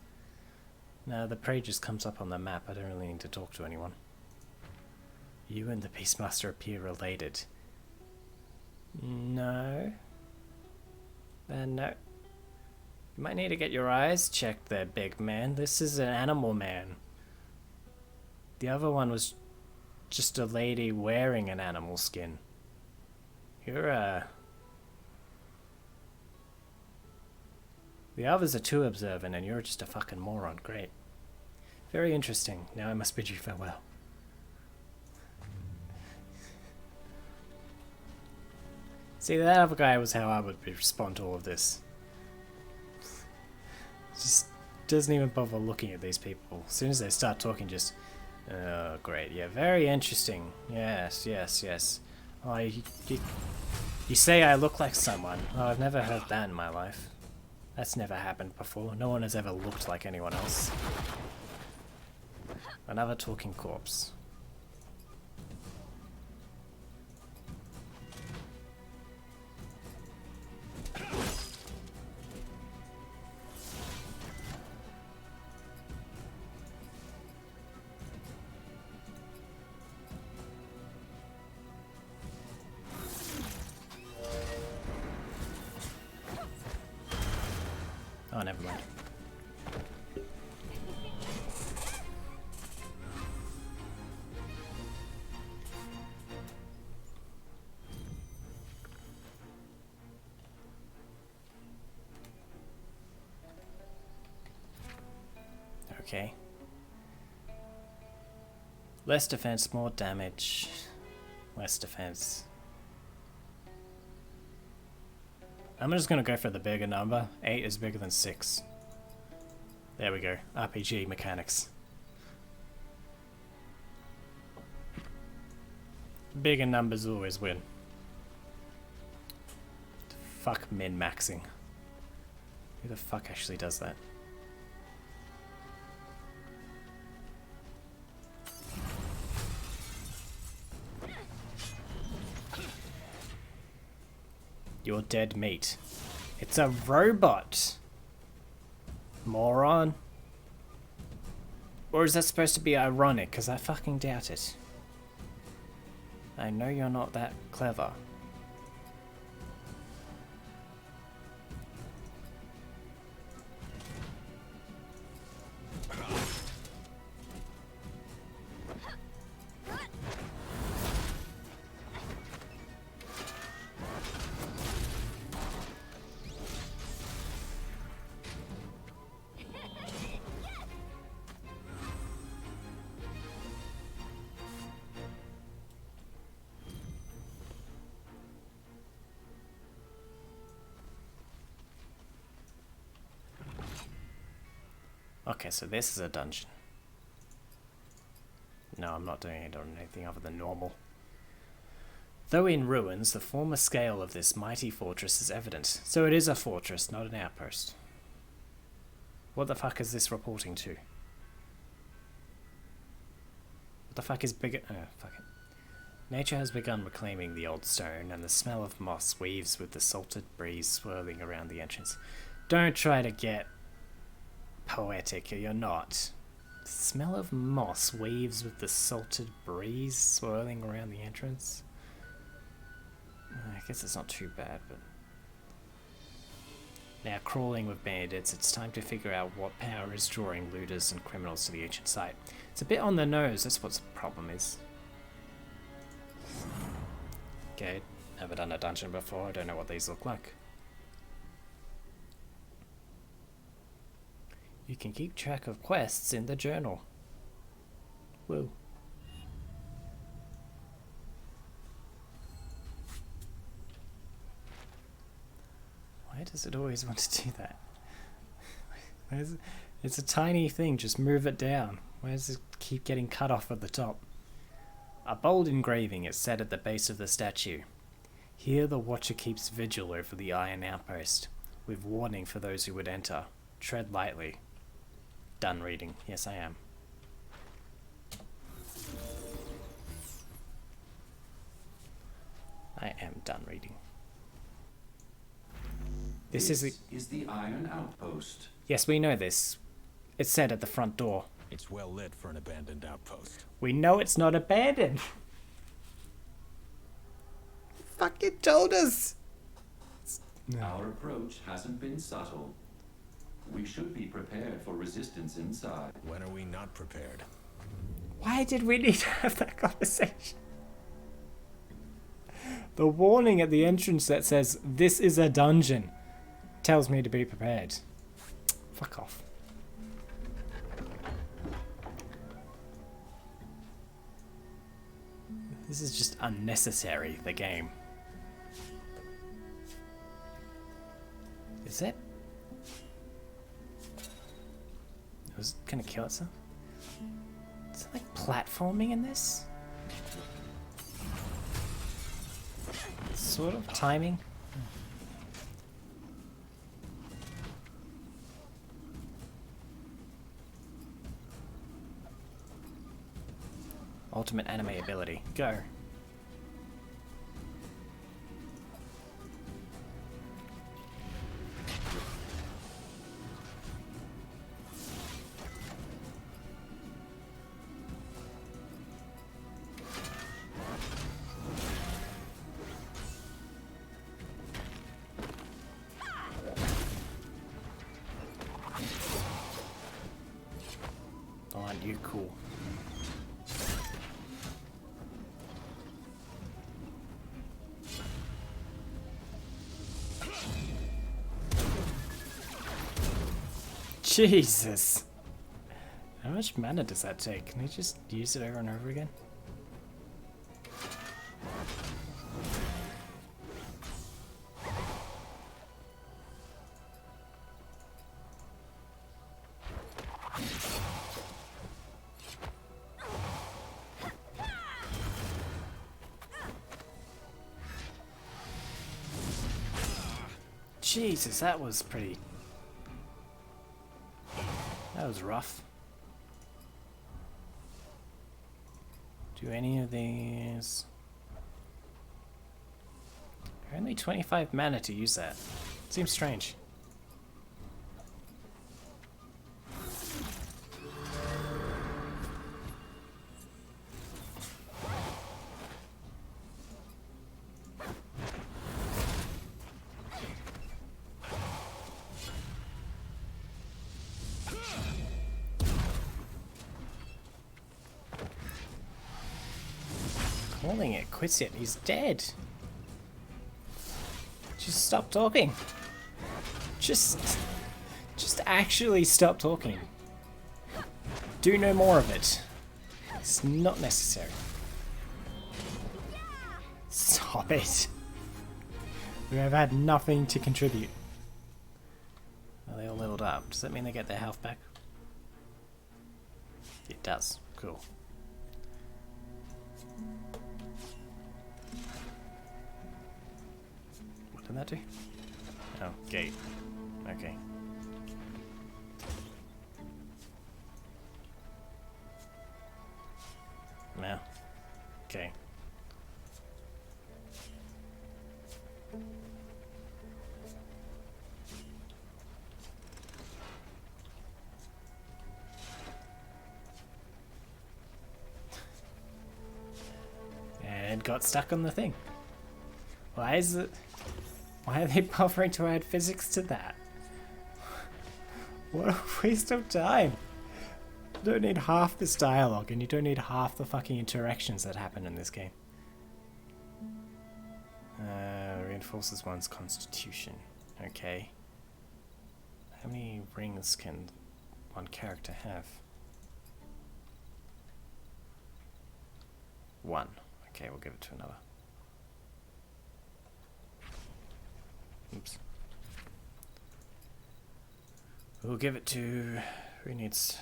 No, the prey just comes up on the map. I don't really need to talk to anyone. You and the Beastmaster appear related. No. No. You might need to get your eyes checked there, big man. This is an animal man. The other one was just a lady wearing an animal skin. You're The others are too observant and you're just a fucking moron. Great. Very interesting. Now I must bid you farewell. See, that other guy was how I would respond to all of this. Just doesn't even bother looking at these people. As soon as they start talking, just... Oh, great. Yeah, very interesting. Yes, yes, yes. Oh, you say I look like someone. Oh, I've never heard that in my life. That's never happened before. No one has ever looked like anyone else. Another talking corpse. Oh, never mind. Okay. Less defense, more damage. Less defense. I'm just gonna go for the bigger number. 8 is bigger than 6. There we go. RPG mechanics. Bigger numbers always win. Fuck min-maxing. Who the fuck actually does that? You're dead meat. It's a robot! Moron. Or is that supposed to be ironic? Because I fucking doubt it. I know you're not that clever. Okay, so this is a dungeon. No, I'm not doing it on anything other than normal. Though in ruins, the former scale of this mighty fortress is evident. So it is a fortress, not an outpost. What the fuck is this reporting to? What the fuck is bigger? Oh, fuck it. Nature has begun reclaiming the old stone, and the smell of moss weaves with the salted breeze swirling around the entrance. Don't try to get poetic, you're not. The smell of moss waves with the salted breeze swirling around the entrance. I guess it's not too bad, but... Now crawling with bandits, it's time to figure out what power is drawing looters and criminals to the ancient site. It's a bit on the nose, that's what the problem is. Okay, never done a dungeon before, I don't know what these look like. You can keep track of quests in the journal. Whoa. Why does it always want to do that? It's a tiny thing, just move it down. Why does it keep getting cut off at the top? A bold engraving is set at the base of the statue. Here the watcher keeps vigil over the iron outpost, with warning for those who would enter. Tread lightly. Done reading. Yes, I am. I am done reading. This is the Iron Outpost. Yes, we know this. It's said at the front door. It's well lit for an abandoned outpost. We know it's not abandoned. Fucking told us. No. Our approach hasn't been subtle. We should be prepared for resistance inside. When are we not prepared? Why did we need to have that conversation? The warning at the entrance that says, "This is a dungeon," tells me to be prepared. Fuck off. This is just unnecessary, the game. Is it? Was it gonna kill itself? Is it like platforming in this? Sort of timing? Ultimate anime ability. Go. Oh, aren't you cool? Jesus! How much mana does that take? Can you just use it over and over again? Jesus, that was pretty... That was rough. Do any of these... Only 25 mana to use that. Seems strange. Calling it quits yet. He's dead. Just stop talking. Just actually stop talking. Do no more of it. It's not necessary. Stop it. We have had nothing to contribute. Well, they all leveled up. Does that mean they get their health back? It does. Cool. What did that do? Oh, gate. Okay. Now. Okay. And got stuck on the thing. Why is it... Why are they bothering to add physics to that? What a waste of time. You don't need half this dialogue and you don't need half the fucking interactions that happen in this game. Reinforces one's constitution. Okay. How many rings can one character have? 1. Okay, we'll give it to another. Oops. We'll give it to... Who needs...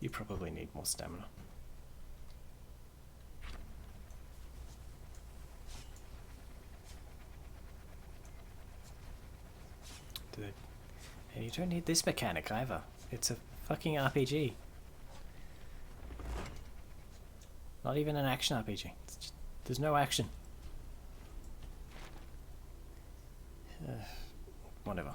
You probably need more stamina. And you don't need this mechanic either. It's a fucking RPG. Not even an action RPG. It's just, there's no action. Whatever.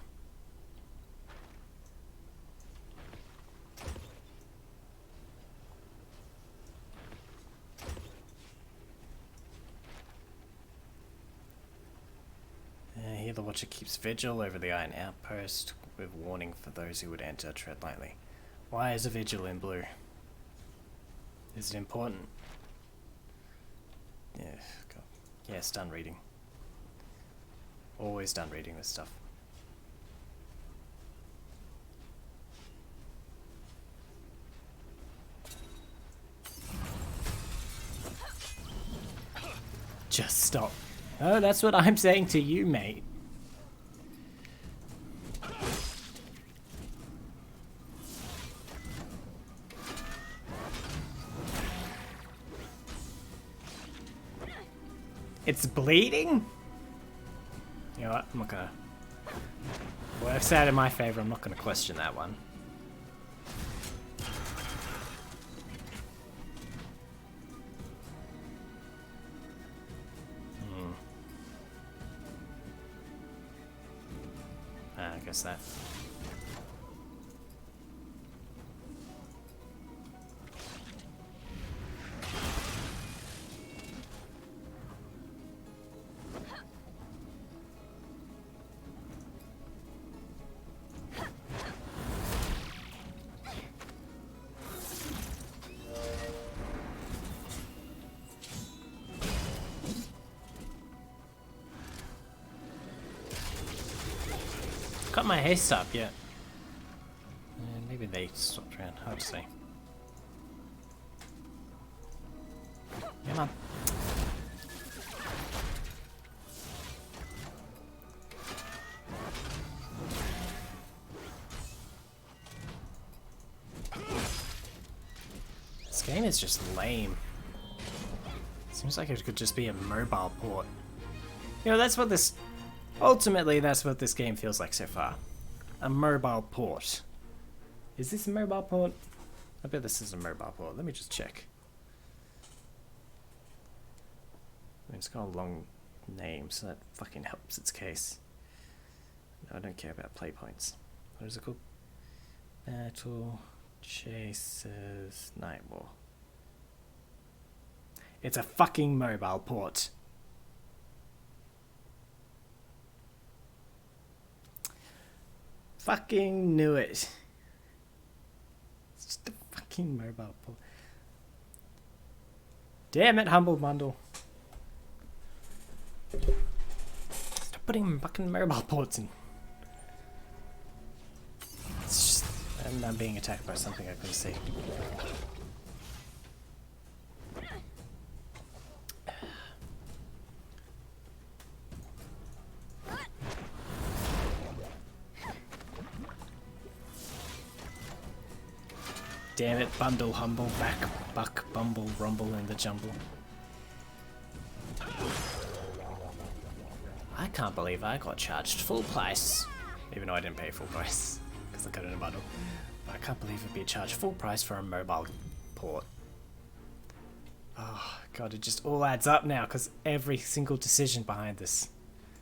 Here the Watcher keeps vigil over the Iron Outpost with warning for those who would enter. Tread lightly. Why is a vigil in blue? Is it important? Yeah, God. Yes, done reading. always done reading this stuff. Just stop. Oh, that's what I'm saying to you, mate. It's bleeding? You know what? I'm not gonna... Works out in my favor, I'm not gonna question that one. I guess that. Got my haste up yet. Maybe they swapped around. Hard to say. Come on. This game is just lame. Seems like it could just be a mobile port. You know, that's what this... Ultimately, that's what this game feels like so far. A mobile port. Is this a mobile port? I bet this is a mobile port. Let me just check. I mean, it's got a long name, so that fucking helps its case. No, I don't care about play points. What is it called? Battle Chasers Night War. It's a fucking mobile port. Fucking knew it. It's just a fucking mobile port. Damn it, Humble Bundle. Stop putting fucking mobile ports in. It's just... I'm being attacked by something I couldn't see. Damn it, bundle, humble, back, buck, bumble, rumble in the jumble. I can't believe I got charged full price. Even though I didn't pay full price, because I got it in a bundle. But I can't believe it'd be charged full price for a mobile port. Oh god, it just all adds up now, because every single decision behind this,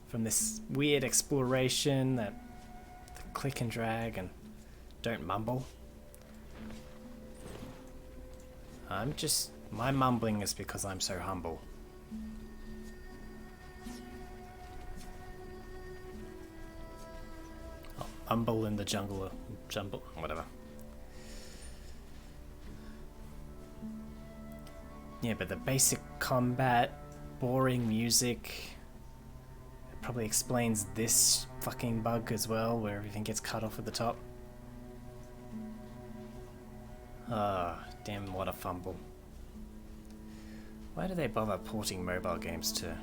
from this weird exploration, that the click and drag and don't mumble. I'm just... my mumbling is because I'm so humble. Oh, humble in the jungle, jumble, whatever. Yeah, but the basic combat, boring music, it probably explains this fucking bug as well, where everything gets cut off at the top. Ah, damn, what a fumble. Why do they bother porting mobile games to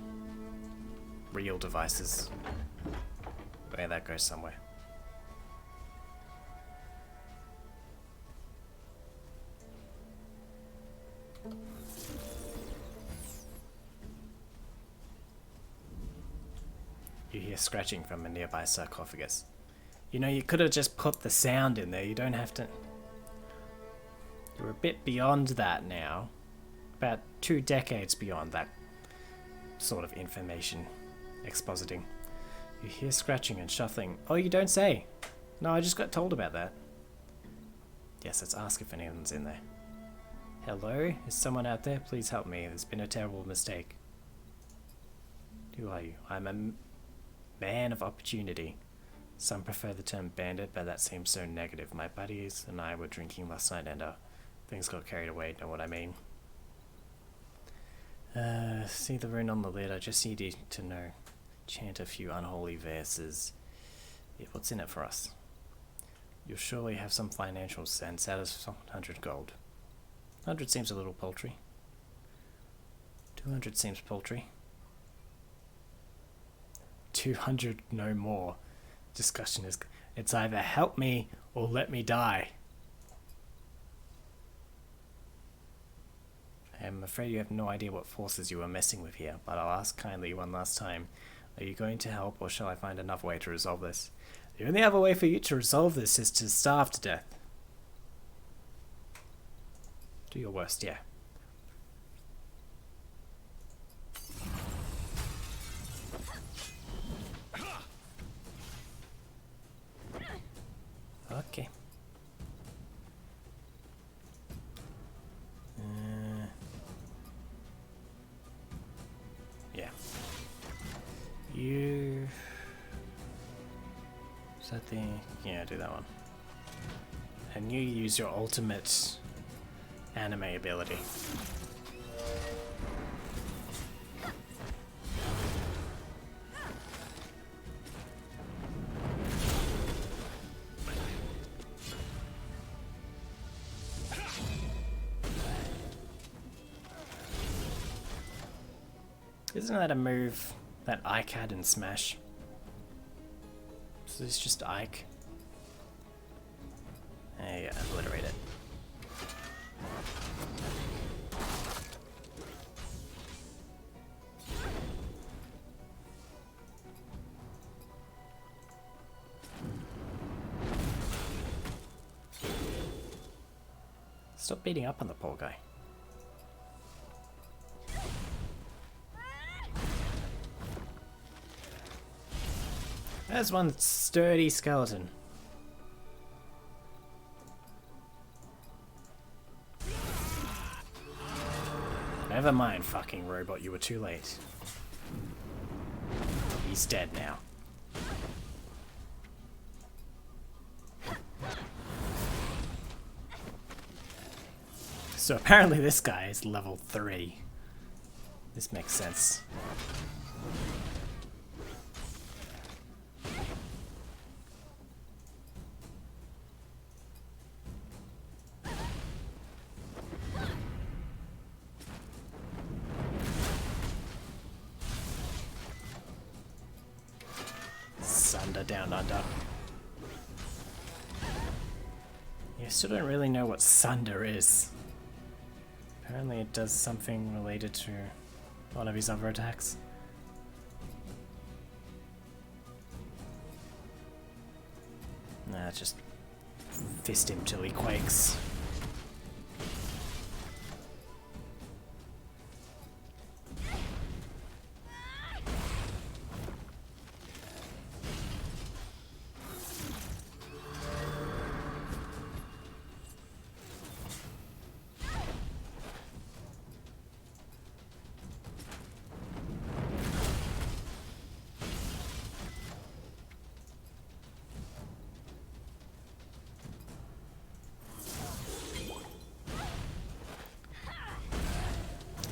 real devices? Yeah, that goes somewhere. You hear scratching from a nearby sarcophagus. You know, you could have just put the sound in there, you don't have to... You're a bit beyond that now. About 2 decades beyond that sort of information expositing. You hear scratching and shuffling. Oh, you don't say. No, I just got told about that. Yes, let's ask if anyone's in there. Hello? Is someone out there? Please help me. There's been a terrible mistake. Who are you? I'm a man of opportunity. Some prefer the term bandit, but that seems so negative. My buddies and I were drinking last night and things got carried away, know what I mean? See the rune on the lid, I just need you to know. Chant a few unholy verses. Yeah, what's in it for us? You'll surely have some financial sense out of 100 gold. 100 seems a little paltry. 200 seems paltry. 200 no more. Discussion is, it's either help me or let me die. I'm afraid you have no idea what forces you are messing with here, but I'll ask kindly one last time. Are you going to help, or shall I find another way to resolve this? The only other way for you to resolve this is to starve to death. Do your worst, yeah. Okay. Yeah. You... Is that the... Yeah, do that one. And you use your ultimate anime ability. Isn't that a move that Ike had in Smash? So it's just Ike. Yeah, obliterate it. Stop beating up on the poor guy. There's one sturdy skeleton. Never mind, fucking robot, you were too late. He's dead now. So apparently this guy is level 3. This makes sense. Sunder down under. You still don't really know what Sunder is. Apparently it does something related to one of his other attacks. Nah, just fist him till he quakes.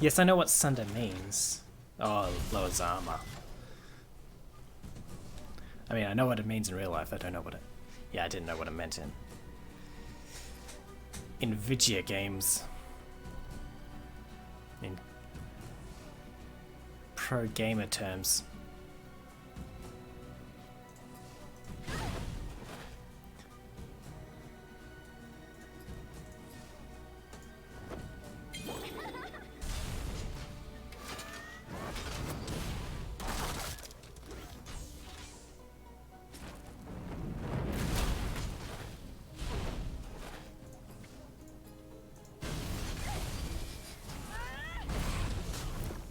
Yes, I know what Sunder means. Oh, lowers armor. I mean, I know what it means in real life. I don't know what it... Yeah, I didn't know what it meant in Vigia games. In pro gamer terms.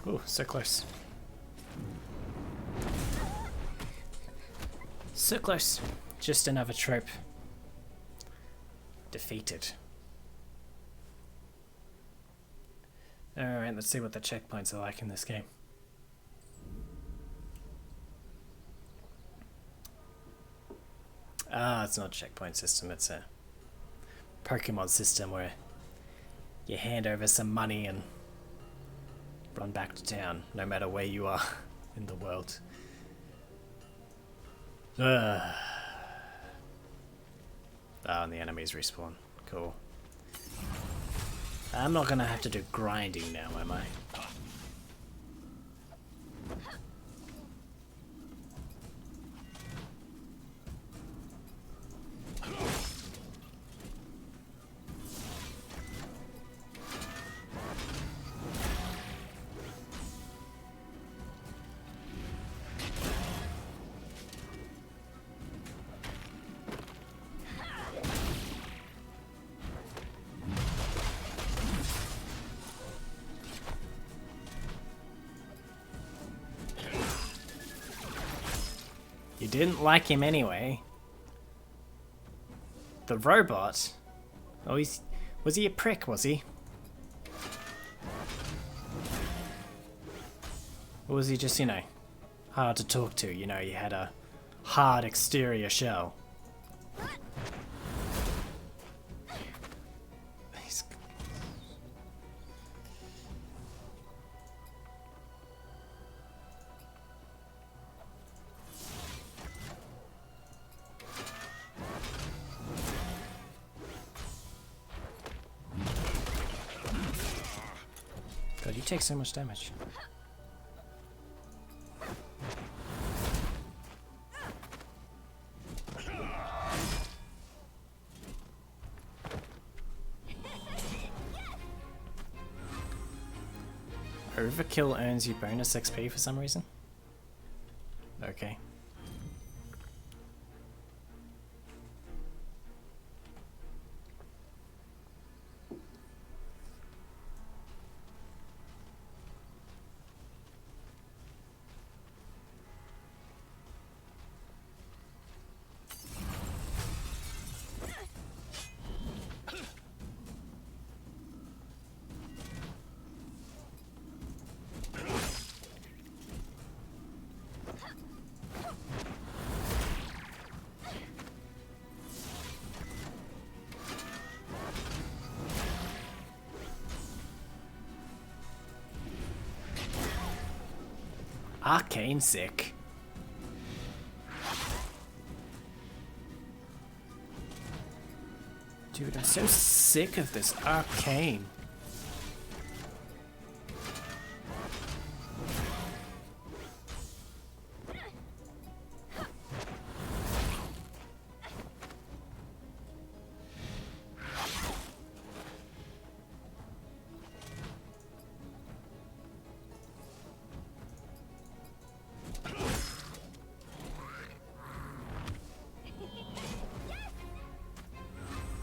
Ooh, so close. So close. Just another trope. Defeated. Alright, let's see what the checkpoints are like in this game. Ah, it's not a checkpoint system, it's a Pokemon system where you hand over some money and run back to town, no matter where you are in the world. Ugh. Oh, and the enemies respawn. Cool. I'm not gonna have to do grinding now, am I? You didn't like him anyway. The robot? Oh, was he a prick, was he? Or was he just, you know, hard to talk to? You know, he had a hard exterior shell. He's... God, you take so much damage. Overkill earns you bonus XP for some reason? Okay. Arcane sick. Dude, I'm so sick of this arcane.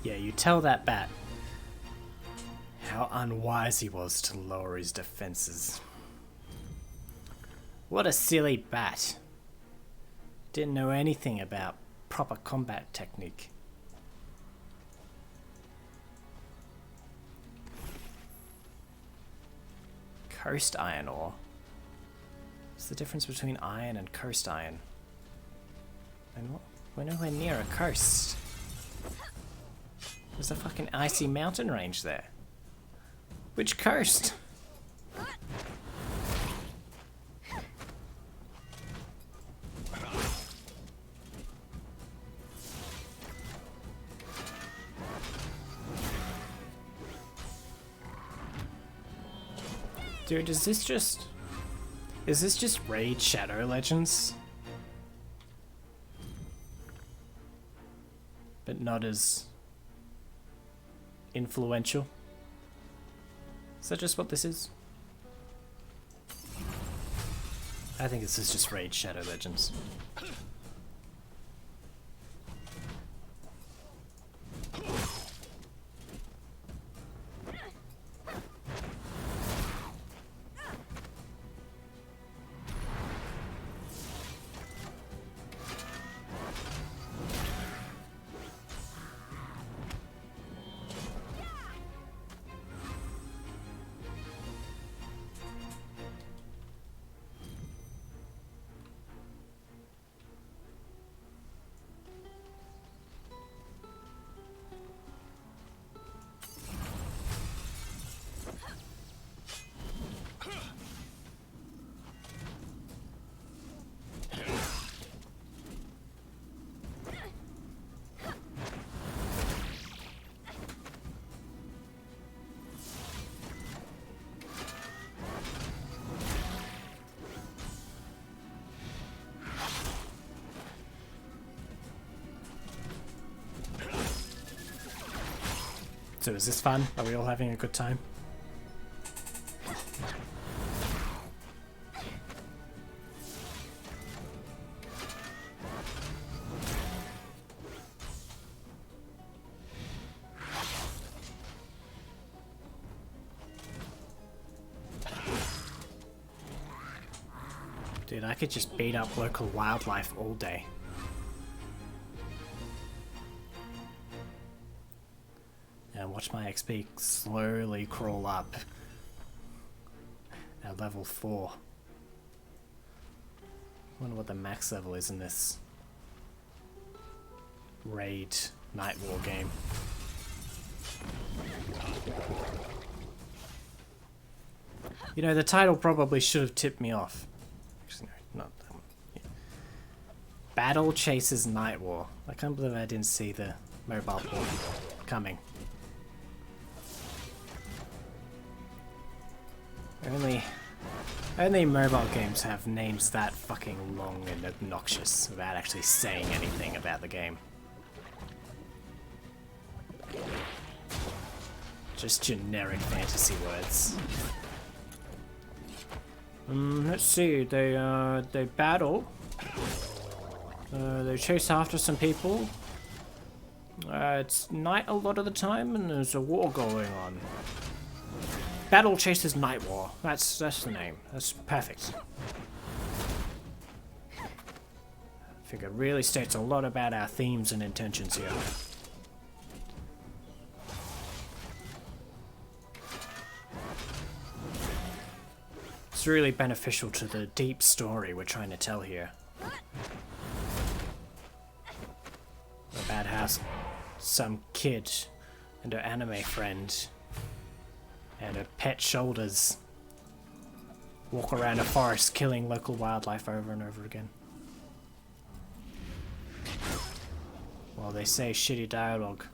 Yeah, you tell that bat how unwise he was to lower his defenses. What a silly bat. Didn't know anything about proper combat technique. Coast iron ore. What's the difference between iron and coast iron? And what? We're nowhere near a coast. There's a fucking icy mountain range there. Which coast? Dude, is this just Raid Shadow Legends? But not as influential? Is that just what this is? I think this is just Raid Shadow Legends. So is this fun? Are we all having a good time? Dude, I could just beat up local wildlife all day. And watch my XP slowly crawl up at level 4. Wonder what the max level is in this raid night war game. You know, the title probably should have tipped me off. Actually, no, not that one. Yeah. Battle Chasers Night War. I can't believe I didn't see the mobile port coming. Only mobile games have names that fucking long and obnoxious without actually saying anything about the game. Just generic fantasy words. Let's see. They battle. They chase after some people. It's night a lot of the time, and there's a war going on. Battle Chasers Night War. That's the name. That's perfect. I think it really states a lot about our themes and intentions here. It's really beneficial to the deep story we're trying to tell here. About how some kid and her anime friend and her pet shoulders walk around a forest killing local wildlife over and over again. While they say shitty dialogue.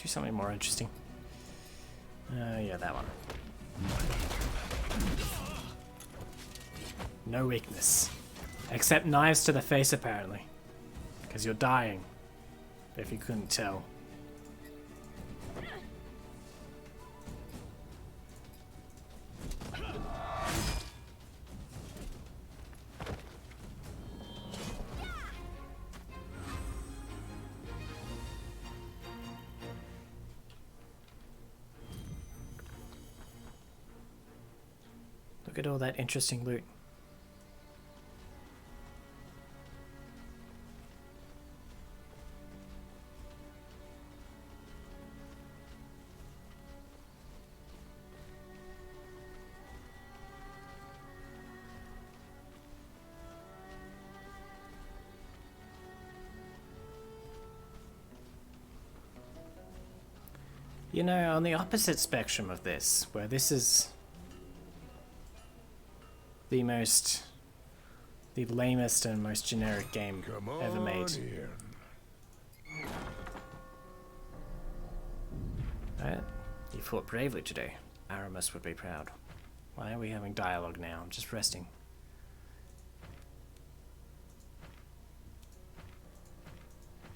Do something more interesting. Yeah, that one. No weakness. Except knives to the face, apparently. Because you're dying. If you couldn't tell. Look at all that interesting loot. You know, on the opposite spectrum of this, where this is the lamest and most generic game ever made. Right? You fought bravely today. Aramis would be proud. Why are we having dialogue now? I'm just resting.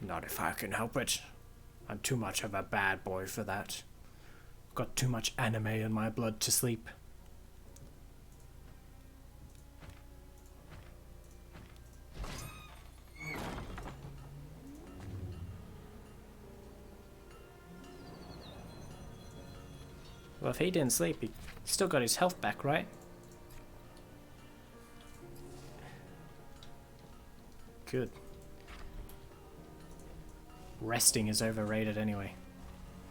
Not if I can help it. I'm too much of a bad boy for that. Got too much anime in my blood to sleep. Well, if he didn't sleep, he still got his health back, right? Good. Resting is overrated anyway.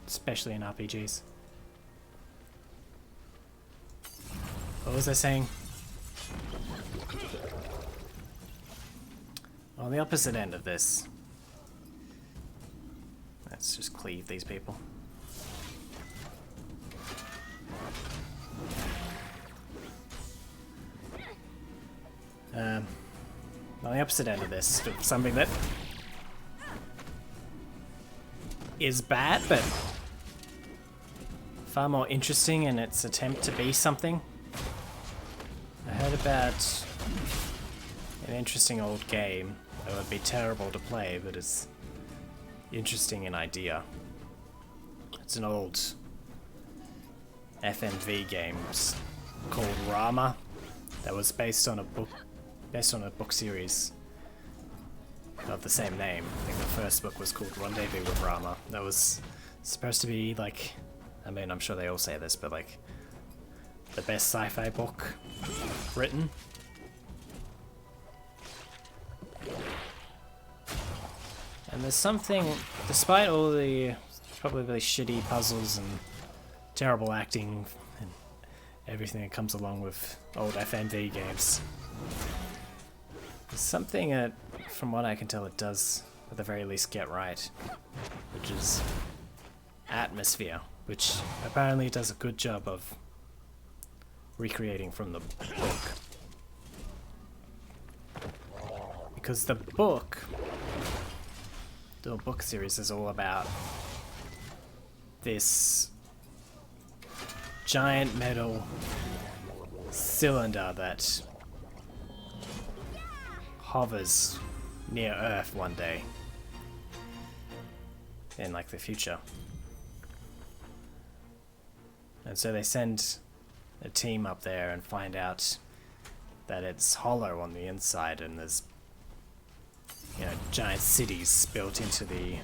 Especially in RPGs. What was I saying? On the opposite end of this. Let's just cleave these people. On the opposite end of this, something that is bad, but far more interesting in its attempt to be something. I heard about an interesting old game that would be terrible to play, but it's interesting in idea. It's an old FMV game called Rama that was based on a book series of the same name. I think the first book was called Rendezvous with Rama. That was supposed to be like, I mean, I'm sure they all say this, but like the best sci-fi book written. And there's something, despite all the probably really shitty puzzles and terrible acting and everything that comes along with old FMV games, there's something that, from what I can tell, it does at the very least get right, which is atmosphere, which apparently does a good job of recreating from the book. Because the book series is all about this giant metal cylinder that hovers near Earth one day in like the future. And so they send a team up there and find out that it's hollow on the inside and there's, you know, giant cities built into the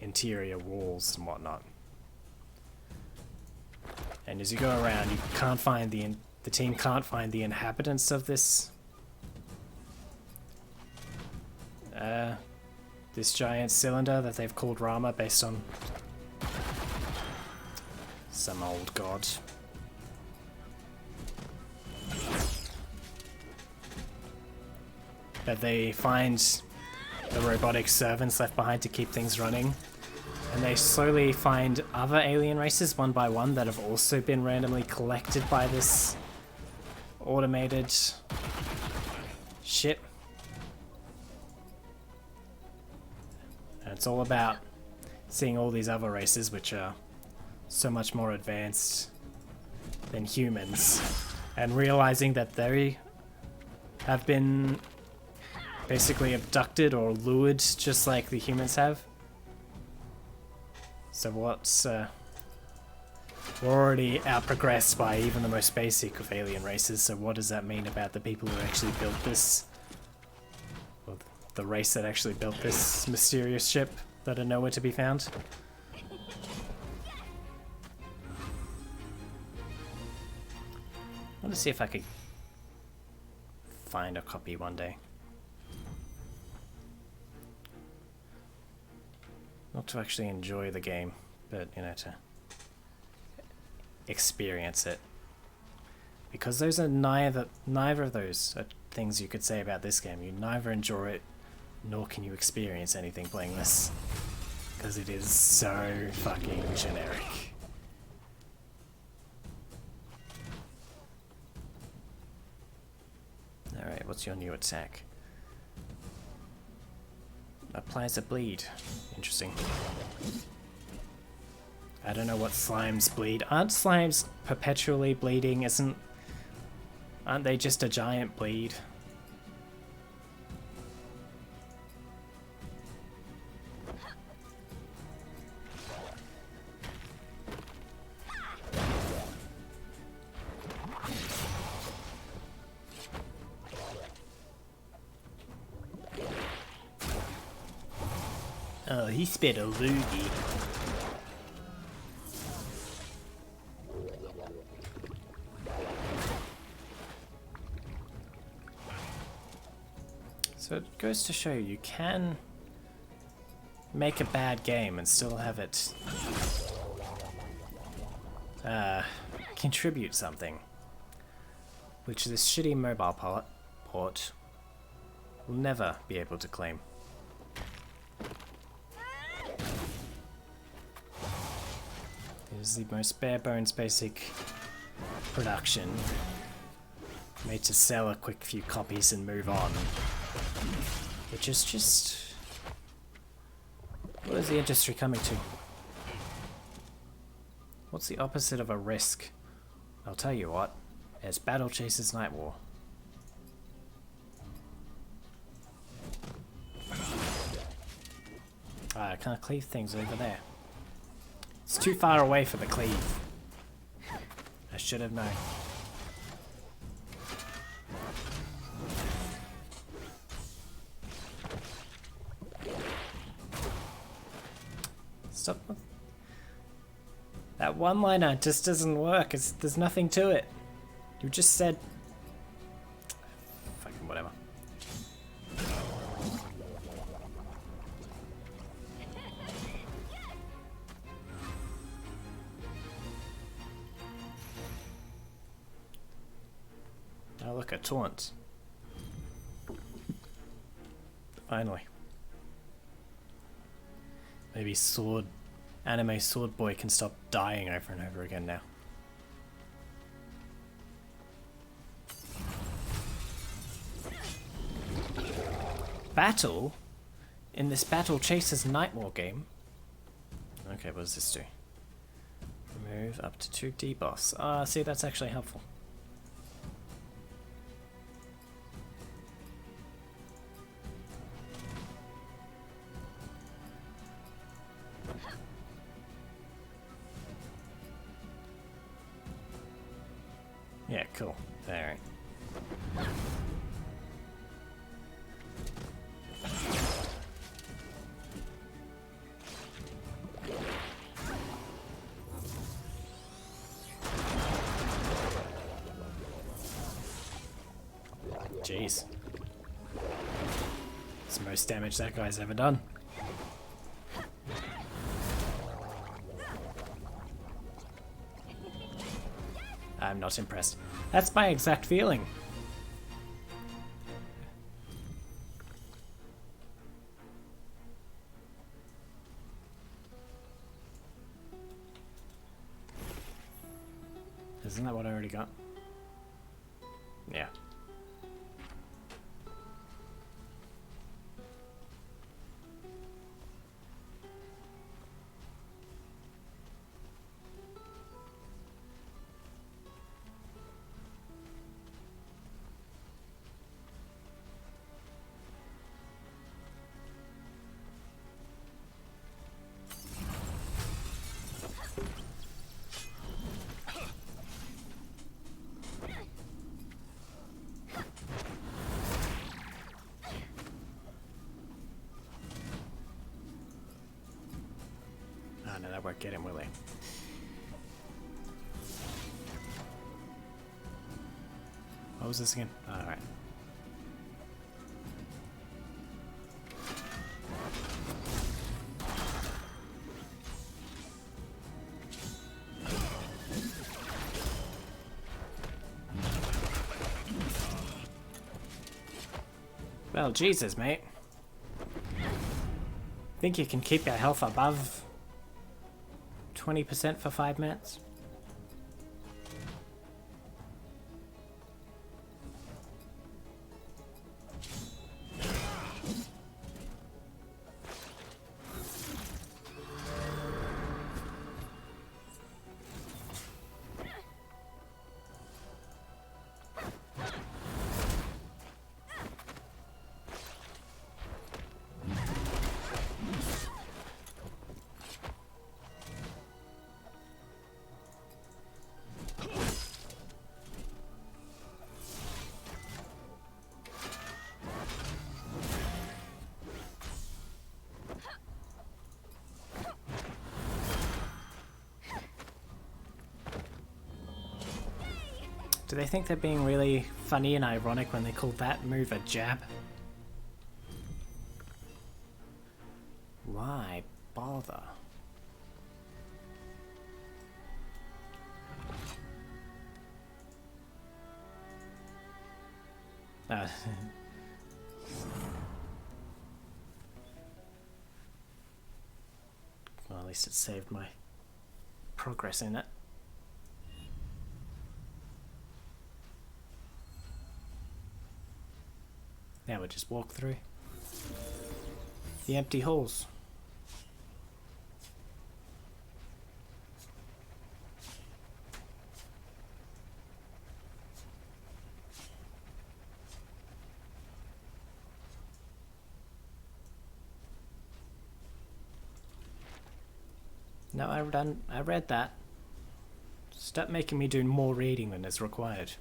interior walls and whatnot. And as you go around, you can't find the team can't find the inhabitants of this this giant cylinder that they've called Rama, based on some old god. But they find the robotic servants left behind to keep things running, and they slowly find other alien races one by one that have also been randomly collected by this automated ship. And it's all about seeing all these other races which are so much more advanced than humans, and realizing that they have been basically abducted or lured just like the humans have. So what's we're already outprogressed by even the most basic of alien races, so what does that mean about the people who actually built this? Or the race that actually built this mysterious ship that are nowhere to be found? I want to see if I could find a copy one day. Not to actually enjoy the game, but, you know, to experience it. Because those are neither of those are things you could say about this game. You neither enjoy it, nor can you experience anything playing this. Because it is so fucking generic. Alright, what's your new attack? Applies a bleed. Interesting. I don't know what slimes bleed. Aren't slimes perpetually bleeding? Aren't they just a giant bleed? Oh, he spit a loogie. So it goes to show you can make a bad game and still have it contribute something. Which this shitty mobile port we'll never be able to claim. This is the most bare bones basic production. Made to sell a quick few copies and move on. Which is just... what is the industry coming to? What's the opposite of a risk? I'll tell you what. It's Battle Chasers Night War. I can't cleave things over there. It's too far away for the cleave. I should have known. Stop. That one-liner just doesn't work. There's nothing to it. You just said... fucking whatever. Oh, look, a taunt. Finally. Maybe anime sword boy can stop dying over and over again now. Battle? In this Battle Chasers Night War game? Okay, what does this do? Move up to 2 debuffs. Ah, see, that's actually helpful. Yeah, cool. Alright. Jeez. It's the most damage that guy's ever done. I'm not impressed. That's my exact feeling. Isn't that what I already got? Yeah. No, that won't get him, will it? What was this again? Alright. Well, Jesus, mate. Think you can keep your health above 20% for 5 minutes? Do they think they're being really funny and ironic when they call that move a jab? Why bother? least it saved my progress in it. Now we just walk through the empty halls. No, I read that. Stop making me do more reading than is required.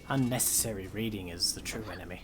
Unnecessary reading is the true enemy.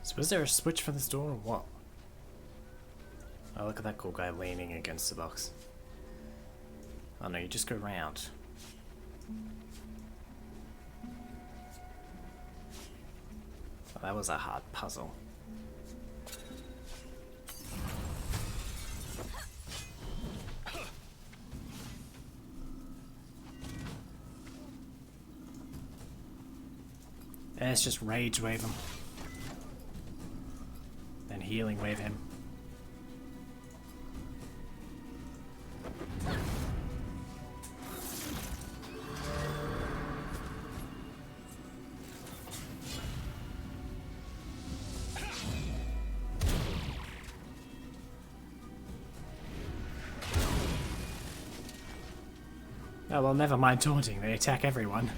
So is there a switch for this door or what? Oh, look at that cool guy leaning against the box. Oh no, you just go round. Oh, that was a hard puzzle. Let's just rage wave him. Then healing wave him. Oh well, never mind taunting, they attack everyone.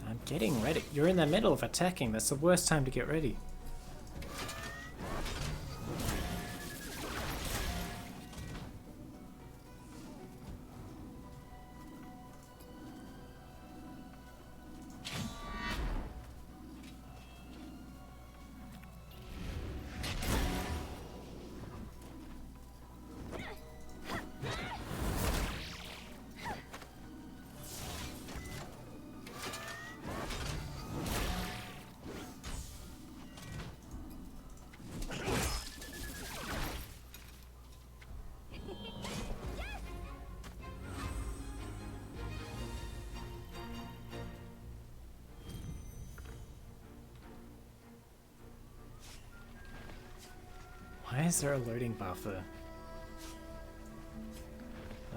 I'm getting ready. You're in the middle of attacking, that's the worst time to get ready. Why is there a loading bar for...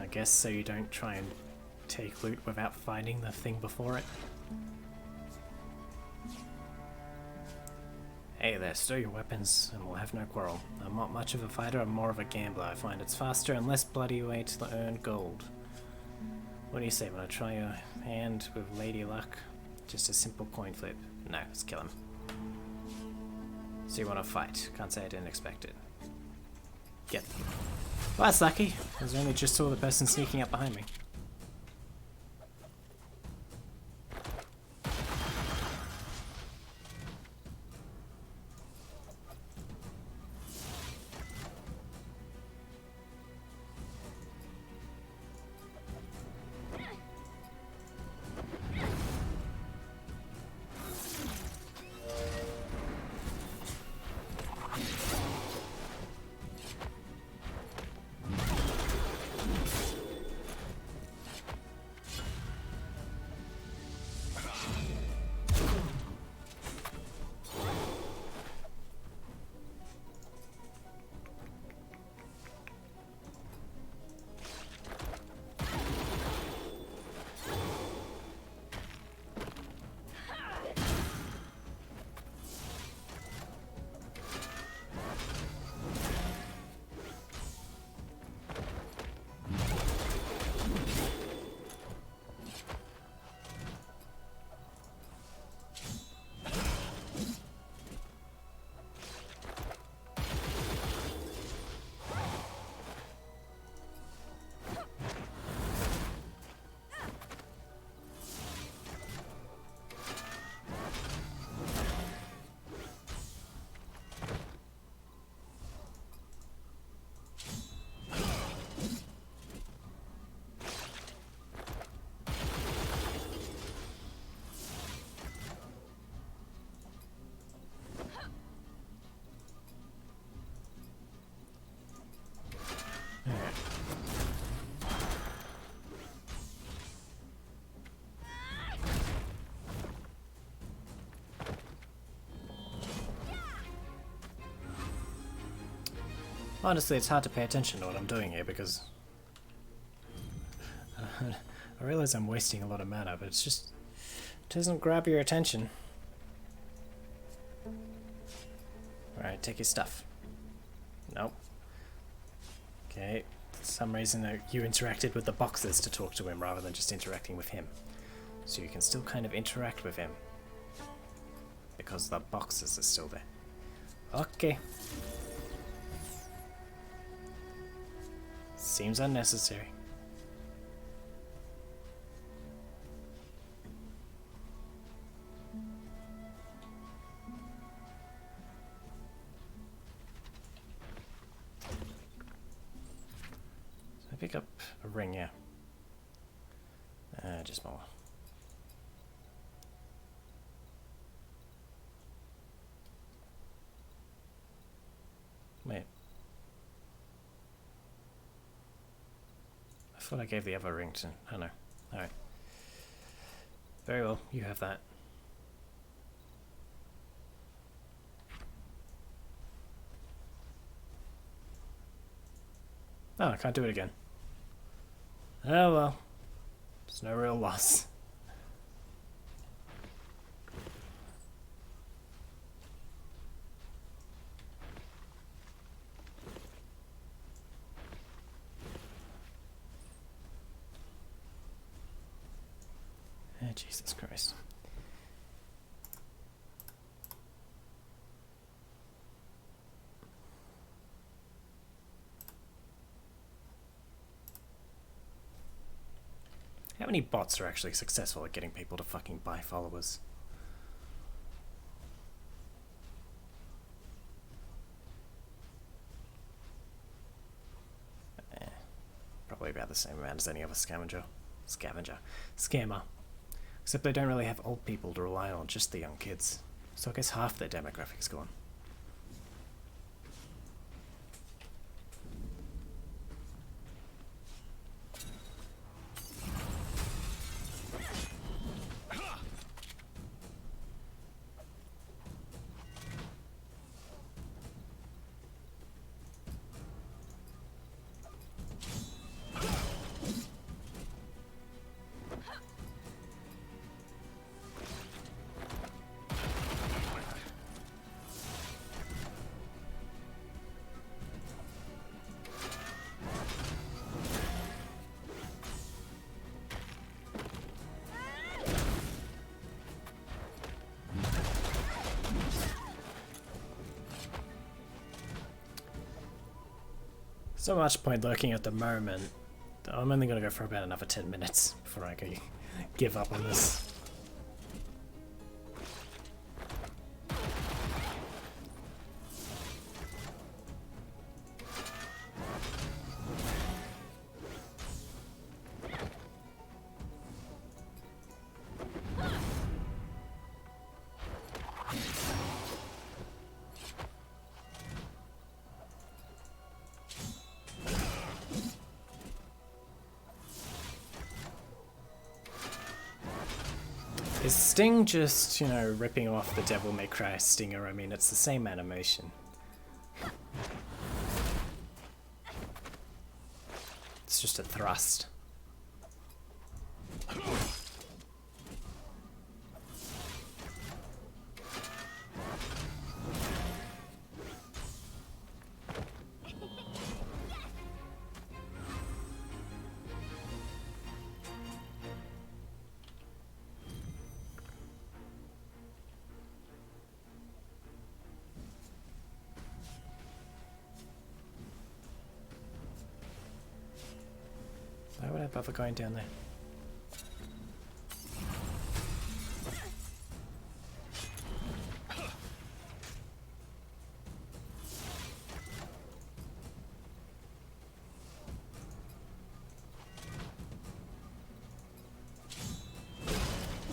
I guess so you don't try and take loot without finding the thing before it. Hey there, stow your weapons and we'll have no quarrel. I'm not much of a fighter, I'm more of a gambler. I find it's faster and less bloody way to earn gold. What do you say, wanna try your hand with Lady Luck? Just a simple coin flip. No, let's kill him. So you wanna fight? Can't say I didn't expect it. Get them. Well, that's lucky. I was only just saw the person sneaking up behind me. Honestly, it's hard to pay attention to what I'm doing here because I realize I'm wasting a lot of mana, but it's just it doesn't grab your attention. Alright, take your stuff. Nope. Okay, for some reason you interacted with the boxes to talk to him rather than just interacting with him. So you can still kind of interact with him. Because the boxes are still there. Okay. Seems unnecessary. So I pick up a ring, yeah. Just more. Wait. I thought I gave the other ring to... Oh no. Alright. Very well, you have that. Oh, I can't do it again. Oh well. It's no real loss. Oh, Jesus Christ. How many bots are actually successful at getting people to fucking buy followers? Probably about the same amount as any other scammer. Except they don't really have old people to rely on, just the young kids. So I guess half their demographic's gone. So much point lurking at the moment. I'm only going to go for about another 10 minutes before I can give up on this. Is Sting just, you know, ripping off the Devil May Cry stinger? I mean, it's the same animation. It's just a thrust. Why would I bother going down there?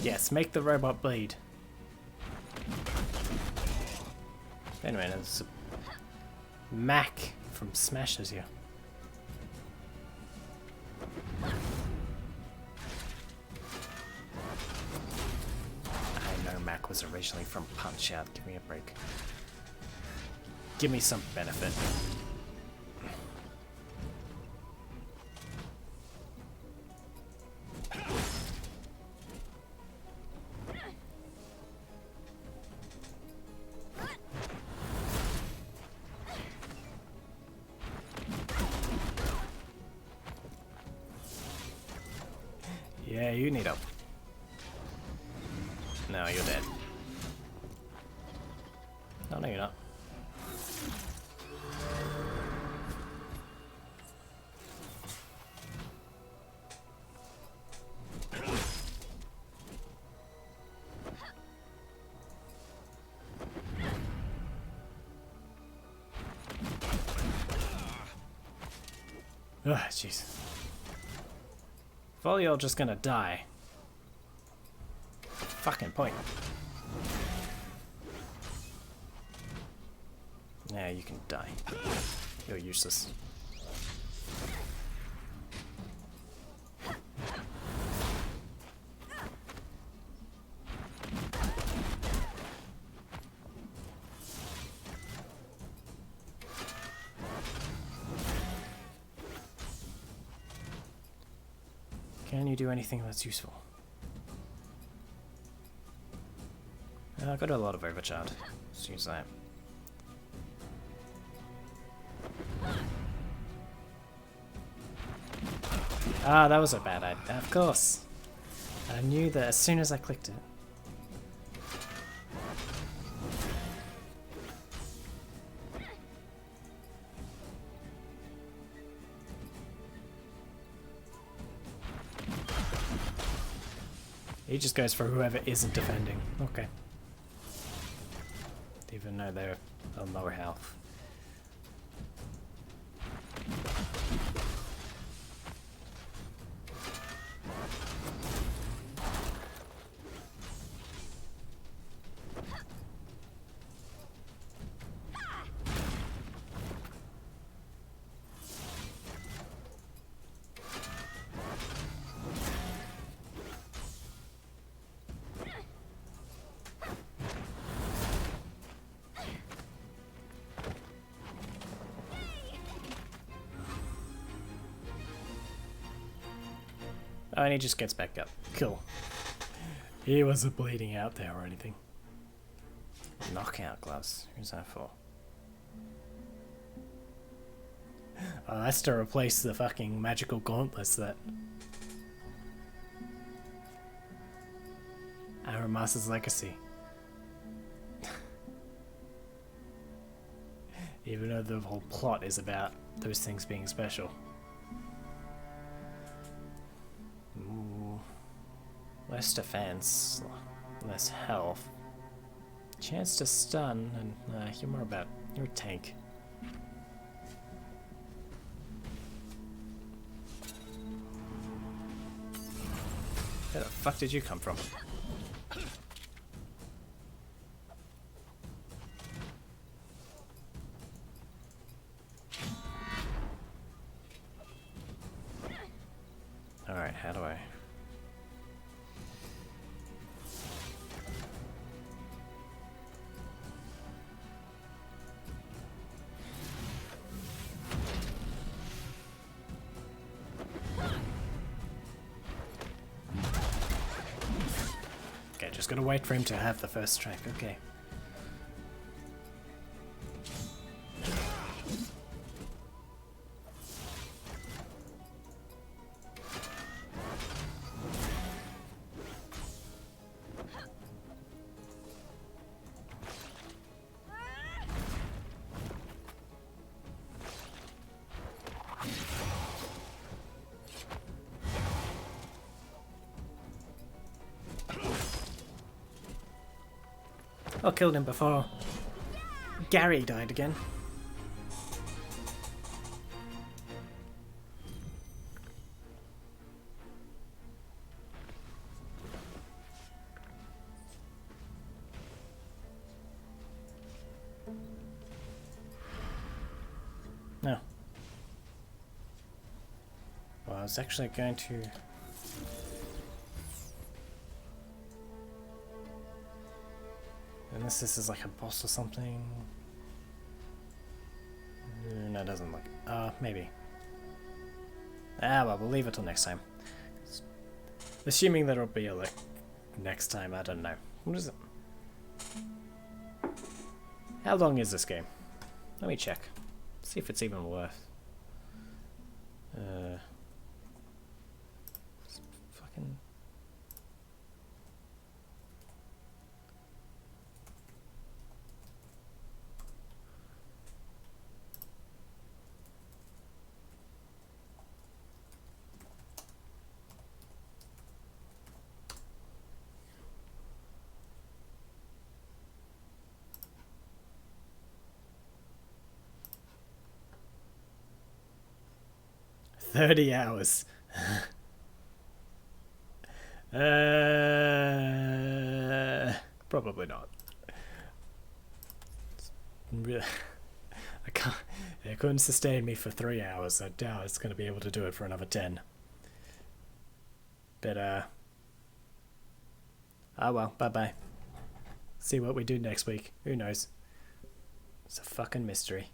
Yes, make the robot bleed. Anyway, there's a Mac from Smashers here. Mac was originally from Punch-Out. Give me a break. Give me some benefit. Yeah, you need help. No, you're dead. Oh, no, you're not. Ugh, jeez. If all y'all just gonna die. Fucking point. Yeah, you can die. You're useless. Can you do anything that's useful? I got a lot of overcharge. Let's use that. Ah, that was a bad idea. Of course. I knew that as soon as I clicked it. He just goes for whoever isn't defending. Okay. Even though they're on lower health. Oh, and he just gets back up. Cool. He wasn't bleeding out there or anything. Knockout gloves. Who's that for? Oh, that's to replace the fucking magical gauntlets that Aramas's legacy. Even though the whole plot is about those things being special. Ooh. Less defense, less health. Chance to stun, and you're more about your tank. Where the fuck did you come from? Alright, how do I... Okay, just gotta wait for him to have the first strike, okay. I killed him before Gary died again. No. Well, I was actually going to... Unless this is like a boss or something. No, it doesn't look... maybe. Ah, well, we'll leave it till next time. Assuming that it'll be a, like, next time, I don't know. What is it? How long is this game? Let me check. See if it's even worth. Fucking... 30 hours. Probably not. Really, I can't. It couldn't sustain me for 3 hours. I doubt it's going to be able to do it for another 10. But oh well. Bye bye. See what we do next week. Who knows? It's a fucking mystery.